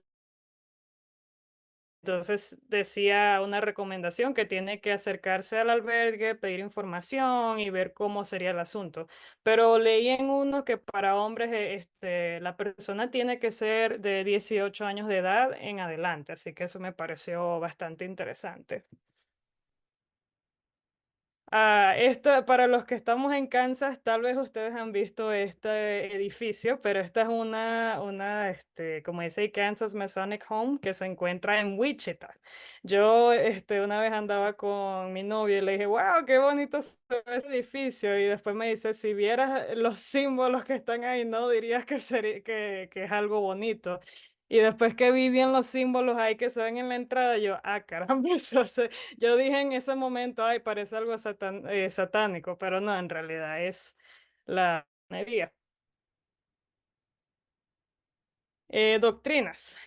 Entonces decía una recomendación que tiene que acercarse al albergue, pedir información y ver cómo sería el asunto. Pero leí en uno que para hombres la persona tiene que ser de 18 años de edad en adelante, así que eso me pareció bastante interesante. Para los que estamos en Kansas, tal vez ustedes han visto este edificio, pero esta es como dice, Kansas Masonic Home, que se encuentra en Wichita. Yo, una vez andaba con mi novio y le dije, wow, qué bonito se ve ese edificio. Y después me dice, si vieras los símbolos que están ahí, no dirías que es algo bonito. Y después que vi bien los símbolos ahí que se ven en la entrada, yo, caramba, yo dije en ese momento, ay, parece algo satánico, pero no, en realidad es la masonería. Doctrinas.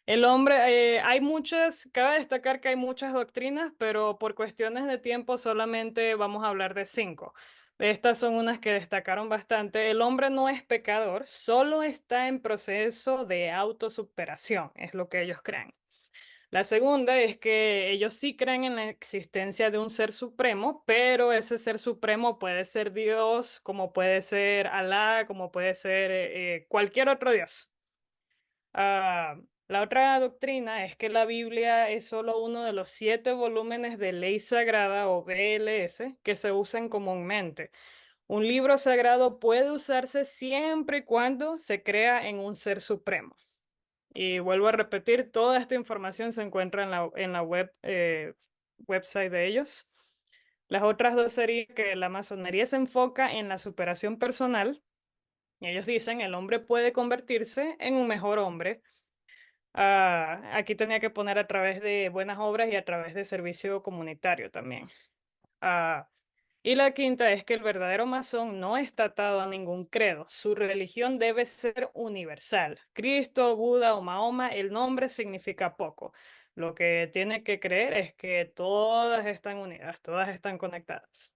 El hombre, cabe destacar que hay muchas doctrinas, pero por cuestiones de tiempo solamente vamos a hablar de 5. Estas son unas que destacaron bastante. El hombre no es pecador, solo está en proceso de autosuperación, es lo que ellos creen. La segunda es que ellos sí creen en la existencia de un ser supremo, pero ese ser supremo puede ser Dios, como puede ser Alá, como puede ser cualquier otro Dios. La otra doctrina es que la Biblia es solo uno de los 7 volúmenes de ley sagrada o BLS que se usan comúnmente. Un libro sagrado puede usarse siempre y cuando se crea en un ser supremo. Y vuelvo a repetir, toda esta información se encuentra en la website de ellos. Las otras dos serían que la masonería se enfoca en la superación personal. Y ellos dicen, el hombre puede convertirse en un mejor hombre. Aquí tenía que poner a través de buenas obras y a través de servicio comunitario también. Y la quinta es que el verdadero masón no está atado a ningún credo. Su religión debe ser universal. Cristo, Buda o Mahoma, el nombre significa poco. Lo que tiene que creer es que todas están unidas, todas están conectadas.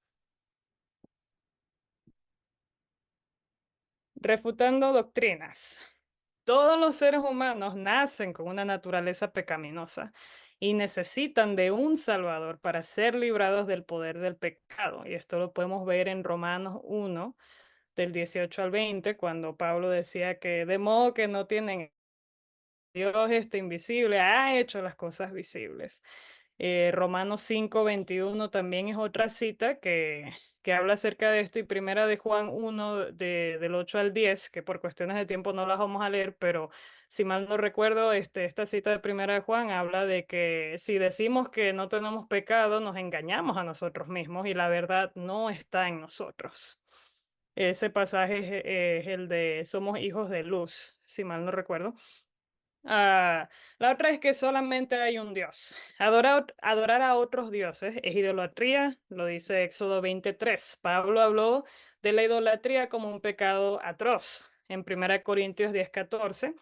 Refutando doctrinas. Todos los seres humanos nacen con una naturaleza pecaminosa y necesitan de un Salvador para ser librados del poder del pecado. Y esto lo podemos ver en Romanos 1, del 18 al 20, cuando Pablo decía que de modo que no tienen Dios invisible, ha hecho las cosas visibles. Romanos 5, 21 también es otra cita que habla acerca de esto, y primera de Juan 1, del 8 al 10, que por cuestiones de tiempo no las vamos a leer, pero si mal no recuerdo, esta cita de primera de Juan habla de que si decimos que no tenemos pecado, nos engañamos a nosotros mismos y la verdad no está en nosotros. Ese pasaje es el de somos hijos de luz, si mal no recuerdo. La otra es que solamente hay un Dios. Adorar a otros dioses es idolatría, lo dice Éxodo 23. Pablo habló de la idolatría como un pecado atroz en 1 Corintios 10:14.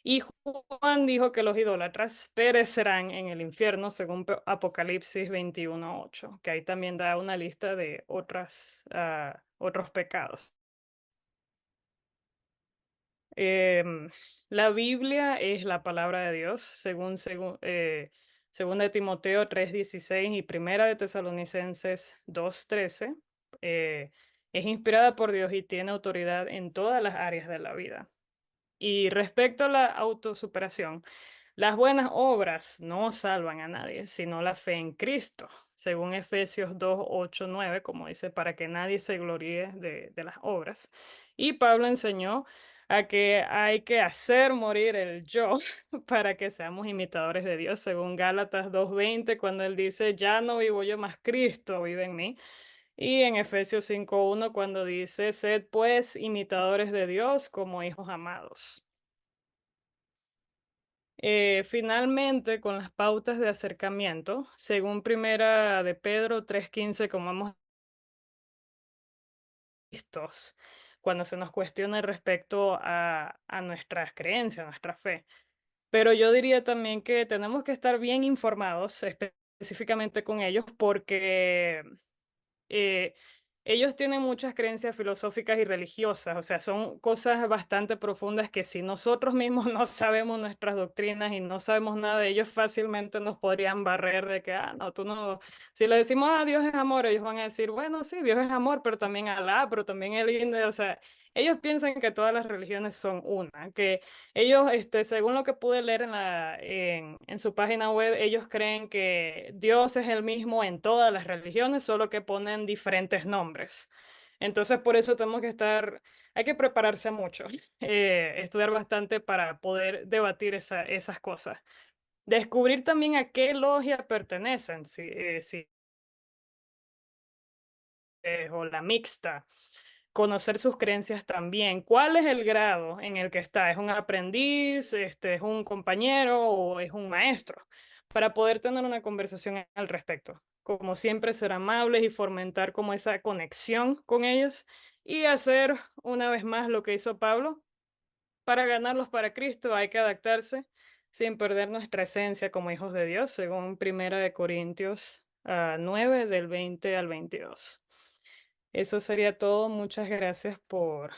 Y Juan dijo que los idólatras perecerán en el infierno, según Apocalipsis 21:8, que ahí también da una lista de otros pecados. La Biblia es la palabra de Dios, según segunda de Timoteo 3:16 y primera de Tesalonicenses 2:13. Es inspirada por Dios y tiene autoridad en todas las áreas de la vida. Y respecto a la autosuperación, las buenas obras no salvan a nadie, sino la fe en Cristo, según Efesios 2:8-9, como dice, para que nadie se gloríe de las obras. Y Pablo enseñó a que hay que hacer morir el yo para que seamos imitadores de Dios, según Gálatas 2:20, cuando él dice, ya no vivo yo, más Cristo vive en mí. Y en Efesios 5:1, cuando dice, sed pues imitadores de Dios como hijos amados. Finalmente, con las pautas de acercamiento, según Primera de Pedro 3:15, como hemos visto, cuando se nos cuestiona respecto a nuestras creencias, a nuestra fe. Pero yo diría también que tenemos que estar bien informados específicamente con ellos porque eh, ellos tienen muchas creencias filosóficas y religiosas, o sea, son cosas bastante profundas que si nosotros mismos no sabemos nuestras doctrinas y no sabemos nada de ellos, fácilmente nos podrían barrer de que, no, tú no, si le decimos, Dios es amor, ellos van a decir, bueno, sí, Dios es amor, pero también Alá, pero también el Indio, o sea, ellos piensan que todas las religiones son una, que ellos, según lo que pude leer en su página web, ellos creen que Dios es el mismo en todas las religiones, solo que ponen diferentes nombres. Entonces, por eso tenemos que hay que prepararse mucho, estudiar bastante para poder debatir esas cosas. Descubrir también a qué logia pertenecen, o la mixta. Conocer sus creencias también. ¿Cuál es el grado en el que está? ¿Es un aprendiz, es un compañero o es un maestro? Para poder tener una conversación al respecto. Como siempre, ser amables y fomentar como esa conexión con ellos y hacer una vez más lo que hizo Pablo. Para ganarlos para Cristo hay que adaptarse sin perder nuestra esencia como hijos de Dios, según 1 Corintios 9, del 20 al 22. Eso sería todo. Muchas gracias por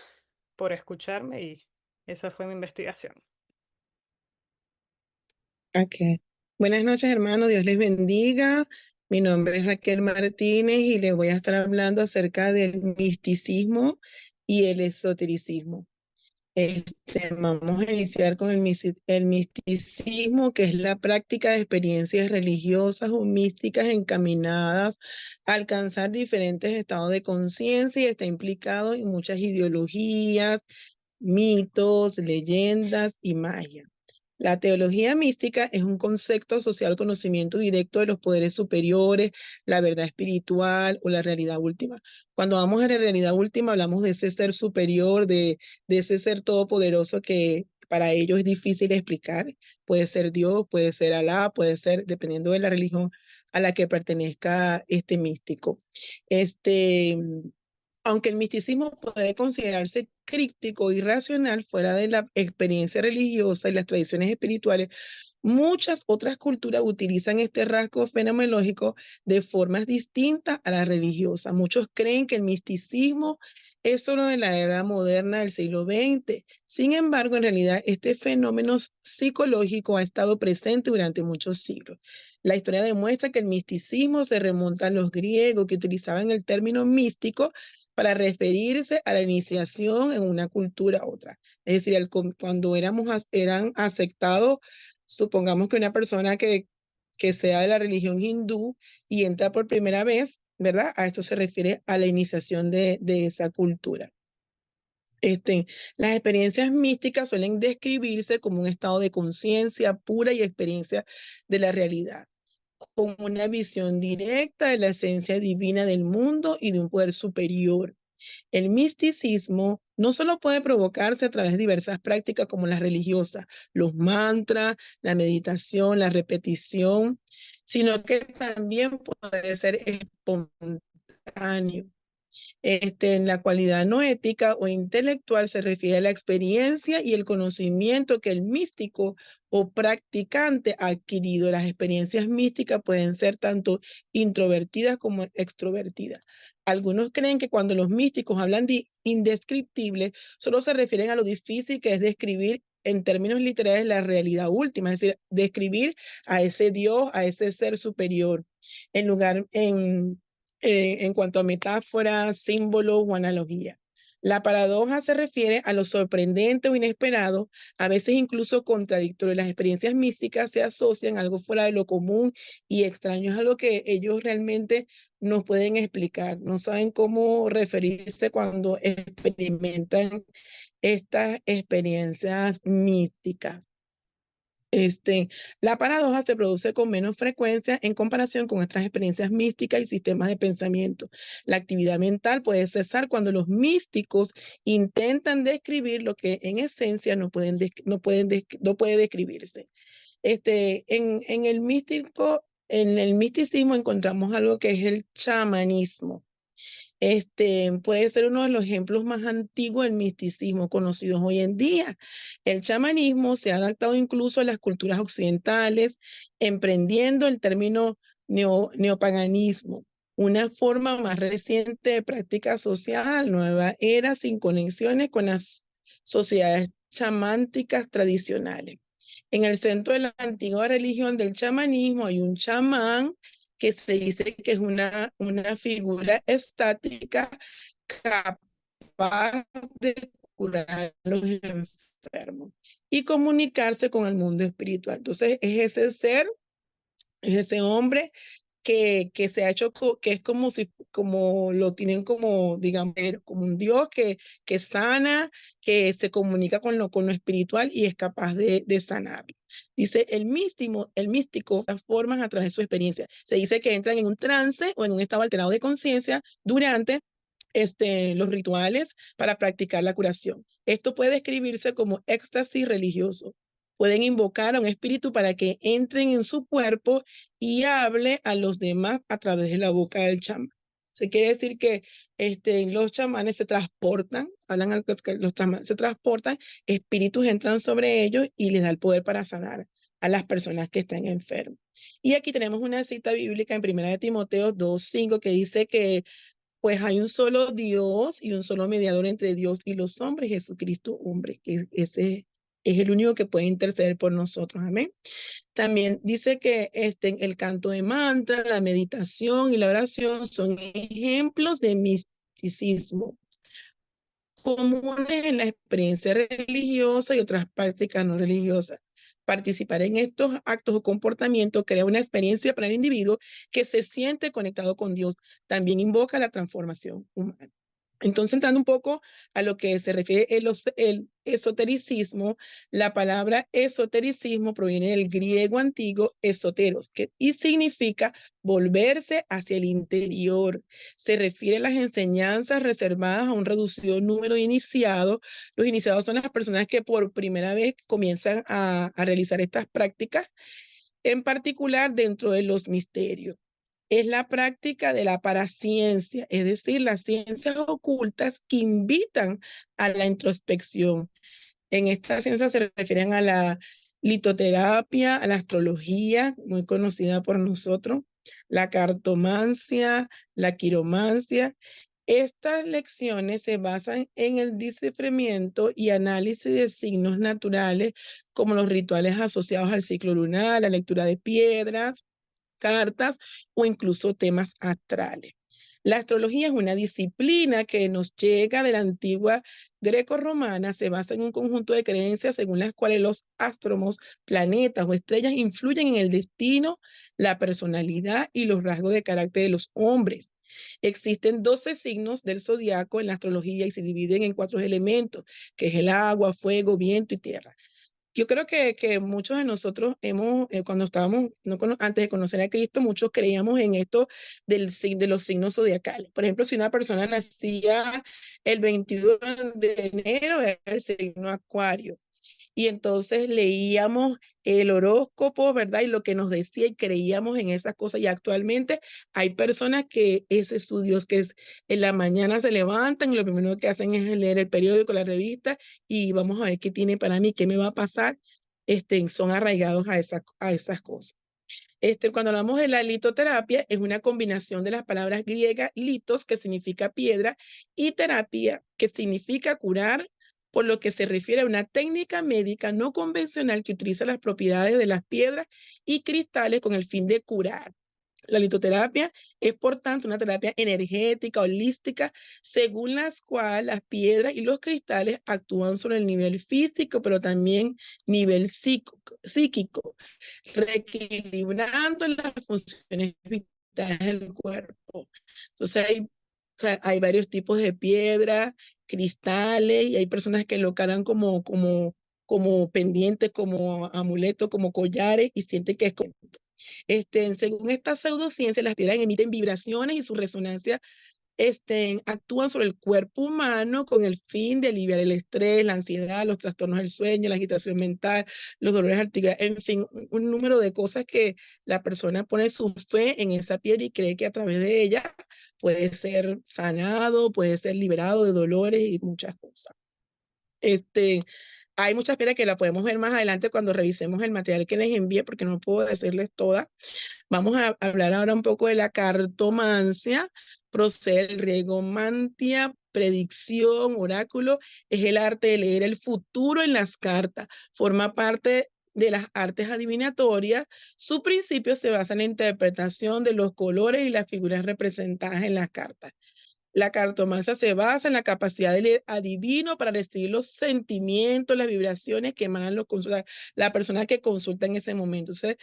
escucharme y esa fue mi investigación. Ok. Buenas noches, hermano. Dios les bendiga. Mi nombre es Raquel Martínez y les voy a estar hablando acerca del misticismo y el esotericismo. Vamos a iniciar con el misticismo, que es la práctica de experiencias religiosas o místicas encaminadas a alcanzar diferentes estados de conciencia y está implicado en muchas ideologías, mitos, leyendas y magia. La teología mística es un concepto asociado al conocimiento directo de los poderes superiores, la verdad espiritual o la realidad última. Cuando vamos a la realidad última, hablamos de ese ser superior, de ese ser todopoderoso que para ellos es difícil explicar. Puede ser Dios, puede ser Alá, puede ser, dependiendo de la religión a la que pertenezca este místico. Aunque el misticismo puede considerarse críptico y racional fuera de la experiencia religiosa y las tradiciones espirituales, muchas otras culturas utilizan este rasgo fenomenológico de formas distintas a la religiosa. Muchos creen que el misticismo es solo de la era moderna del siglo XX. Sin embargo, en realidad, este fenómeno psicológico ha estado presente durante muchos siglos. La historia demuestra que el misticismo se remonta a los griegos, que utilizaban el término místico para referirse a la iniciación en una cultura a otra. Es decir, cuando eran aceptados, supongamos que una persona que sea de la religión hindú y entra por primera vez, ¿verdad? A esto se refiere a la iniciación de esa cultura. Las experiencias místicas suelen describirse como un estado de conciencia pura y experiencia de la realidad, con una visión directa de la esencia divina del mundo y de un poder superior. El misticismo no solo puede provocarse a través de diversas prácticas como las religiosas, los mantras, la meditación, la repetición, sino que también puede ser espontáneo. En la cualidad no ética o intelectual se refiere a la experiencia y el conocimiento que el místico o practicante ha adquirido. Las experiencias místicas pueden ser tanto introvertidas como extrovertidas. Algunos creen que cuando los místicos hablan de indescriptible, solo se refieren a lo difícil que es describir en términos literales la realidad última, es decir, describir a ese Dios, a ese ser superior, en cuanto a metáforas, símbolos o analogías. La paradoja se refiere a lo sorprendente o inesperado, a veces incluso contradictorio. Las experiencias místicas se asocian a algo fuera de lo común y extraño, es algo que ellos realmente no pueden explicar, no saben cómo referirse cuando experimentan estas experiencias místicas. La paradoja se produce con menos frecuencia en comparación con otras experiencias místicas y sistemas de pensamiento. La actividad mental puede cesar cuando los místicos intentan describir lo que en esencia no puede describirse. En el misticismo encontramos algo que es el chamanismo. Puede ser uno de los ejemplos más antiguos del misticismo conocidos hoy en día. El chamanismo se ha adaptado incluso a las culturas occidentales, emprendiendo el término neopaganismo, una forma más reciente de práctica social, nueva era sin conexiones con las sociedades chamánticas tradicionales. En el centro de la antigua religión del chamanismo hay un chamán que se dice que es una figura estática capaz de curar a los enfermos y comunicarse con el mundo espiritual. Entonces, es ese ser, es ese hombre que se ha hecho, que es como lo tienen como, digamos, como un Dios que sana, que se comunica con lo espiritual y es capaz de sanar. Dice, el místico transforma a través de su experiencia. Se dice que entran en un trance o en un estado alterado de conciencia durante los rituales para practicar la curación. Esto puede describirse como éxtasis religioso. Pueden invocar a un espíritu para que entren en su cuerpo y hable a los demás a través de la boca del chamán. Se quiere decir que los chamanes se transportan, los chamanes se transportan, espíritus entran sobre ellos y les da el poder para sanar a las personas que están enfermas. Y aquí tenemos una cita bíblica en 1 Timoteo 2:5 que dice que pues hay un solo Dios y un solo mediador entre Dios y los hombres, Jesucristo hombre, que ese es el único que puede interceder por nosotros. Amén. También dice que el canto de mantra, la meditación y la oración son ejemplos de misticismo comunes en la experiencia religiosa y otras prácticas no religiosas. Participar en estos actos o comportamientos crea una experiencia para el individuo que se siente conectado con Dios. También invoca la transformación humana. Entonces, entrando un poco a lo que se refiere el esotericismo, la palabra esotericismo proviene del griego antiguo esoteros, y significa volverse hacia el interior. Se refiere a las enseñanzas reservadas a un reducido número de iniciados. Los iniciados son las personas que por primera vez comienzan a realizar estas prácticas, en particular dentro de los misterios. Es la práctica de la paraciencia, es decir, las ciencias ocultas que invitan a la introspección. En esta ciencia se refieren a la litoterapia, a la astrología, muy conocida por nosotros, la cartomancia, la quiromancia. Estas lecciones se basan en el desciframiento y análisis de signos naturales, como los rituales asociados al ciclo lunar, la lectura de piedras, cartas o incluso temas astrales. La astrología es una disciplina que nos llega de la antigua greco-romana, se basa en un conjunto de creencias según las cuales los ástromos, planetas o estrellas influyen en el destino, la personalidad y los rasgos de carácter de los hombres. Existen 12 signos del zodiaco en la astrología y se dividen en 4 elementos, que es el agua, fuego, viento y tierra. Yo creo que muchos de nosotros cuando estábamos, antes de conocer a Cristo, muchos creíamos en esto de los signos zodiacales. Por ejemplo, si una persona nacía el 22 de enero, era el signo Acuario. Y entonces leíamos el horóscopo, ¿verdad? Y lo que nos decía y creíamos en esas cosas. Y actualmente hay personas que ese estudio es que en la mañana se levantan y lo primero que hacen es leer el periódico, la revista y vamos a ver qué tiene para mí, qué me va a pasar. Son arraigados a esas cosas. Cuando hablamos de la litoterapia, es una combinación de las palabras griegas litos, que significa piedra, y terapia, que significa curar, por lo que se refiere a una técnica médica no convencional que utiliza las propiedades de las piedras y cristales con el fin de curar. La litoterapia es, por tanto, una terapia energética, holística, según las cuales las piedras y los cristales actúan sobre el nivel físico, pero también nivel psíquico, reequilibrando las funciones vitales del cuerpo. Entonces hay varios tipos de piedras, cristales, y hay personas que lo cargan como pendientes, como amuletos, como collares, y sienten que es como... según esta pseudociencia, las piedras emiten vibraciones y su resonancia actúan sobre el cuerpo humano con el fin de aliviar el estrés, la ansiedad, los trastornos del sueño, la agitación mental, los dolores articulares, en fin, un número de cosas que la persona pone su fe en esa piedra y cree que a través de ella puede ser sanado, puede ser liberado de dolores y muchas cosas. Hay muchas piedras que la podemos ver más adelante cuando revisemos el material que les envié, porque no puedo decirles todas. Vamos a hablar ahora un poco de la cartomancia. Procede el regomantia, predicción, oráculo. Es el arte de leer el futuro en las cartas. Forma parte de las artes adivinatorias. Su principio se basa en la interpretación de los colores y las figuras representadas en las cartas. La cartomancia se basa en la capacidad del adivino para recibir los sentimientos, las vibraciones que emanan la persona que consulta en ese momento. Entonces,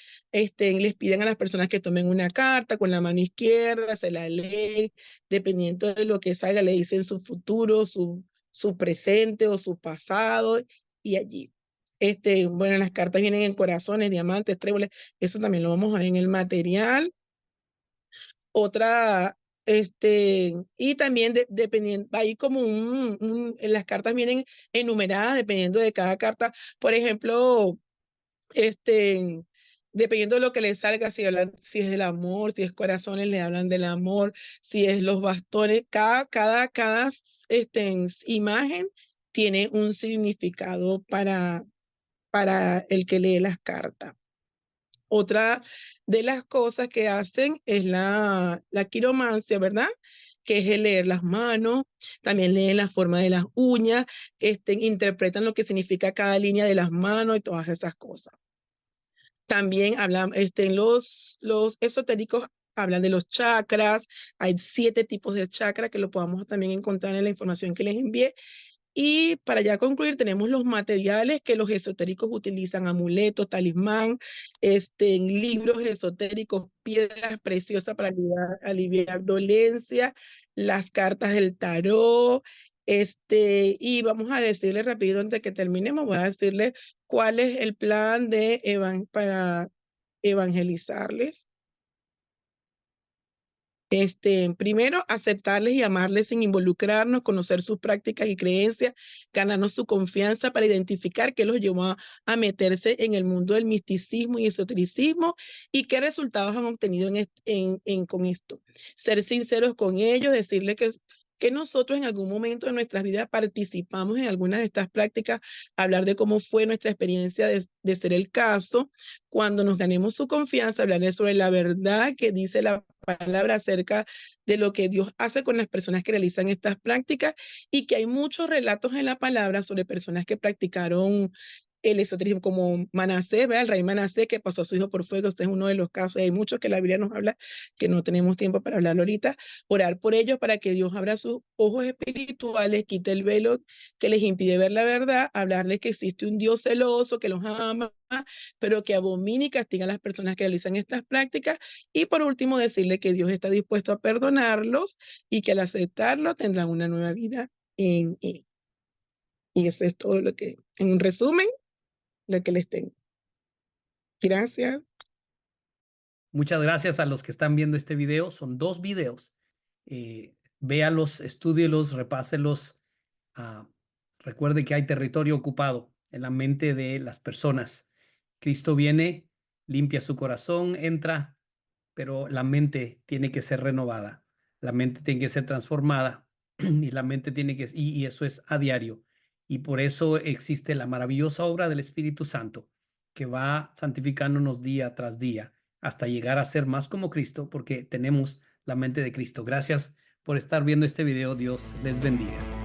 les piden a las personas que tomen una carta con la mano izquierda, se la leen, dependiendo de lo que salga, le dicen su futuro, su presente o su pasado, y allí. Bueno, las cartas vienen en corazones, diamantes, tréboles, eso también lo vamos a ver en el material. Otra... y también dependiendo, ahí como las cartas vienen enumeradas dependiendo de cada carta. Por ejemplo, dependiendo de lo que les salga, si es el amor, si es corazones, le hablan del amor, si es los bastones, cada imagen tiene un significado para el que lee las cartas. Otra de las cosas que hacen es la quiromancia, ¿verdad? Que es el leer las manos, también leen la forma de las uñas, interpretan lo que significa cada línea de las manos y todas esas cosas. También hablan, los esotéricos hablan de los chakras. Hay 7 tipos de chakras que lo podamos también encontrar en la información que les envié. Y para ya concluir, tenemos los materiales que los esotéricos utilizan: amuletos, talismán, libros esotéricos, piedras preciosas para aliviar dolencia, las cartas del tarot. Y vamos a decirle rápido antes que terminemos, voy a decirle cuál es el plan para evangelizarles. Primero, aceptarles y amarles sin involucrarnos, conocer sus prácticas y creencias, ganarnos su confianza para identificar qué los llevó a meterse en el mundo del misticismo y esotericismo y qué resultados han obtenido con esto. Ser sinceros con ellos, decirles que nosotros en algún momento de nuestras vidas participamos en algunas de estas prácticas, hablar de cómo fue nuestra experiencia de ser el caso. Cuando nos ganemos su confianza, hablarles sobre la verdad que dice la palabra acerca de lo que Dios hace con las personas que realizan estas prácticas, y que hay muchos relatos en la palabra sobre personas que practicaron el esoterismo, como Manasés, ¿verdad? El rey Manasés, que pasó a su hijo por fuego. Este es uno de los casos. Hay muchos que la Biblia nos habla, que no tenemos tiempo para hablarlo ahorita. Orar por ellos para que Dios abra sus ojos espirituales, quite el velo que les impide ver la verdad, hablarles que existe un Dios celoso que los ama, pero que abomina y castiga a las personas que realizan estas prácticas. Y por último, decirle que Dios está dispuesto a perdonarlos y que al aceptarlo tendrán una nueva vida en Él. Y eso es todo lo que, en un resumen, lo que les tengo. Gracias. Muchas gracias a los que están viendo este video. Son 2 videos. Véalos, estúdielos, repáselos. Recuerde que hay territorio ocupado en la mente de las personas. Cristo viene, limpia su corazón, entra, pero la mente tiene que ser renovada. La mente tiene que ser transformada y la mente tiene que, y eso es a diario. Y por eso existe la maravillosa obra del Espíritu Santo, que va santificándonos día tras día hasta llegar a ser más como Cristo, porque tenemos la mente de Cristo. Gracias por estar viendo este video. Dios les bendiga.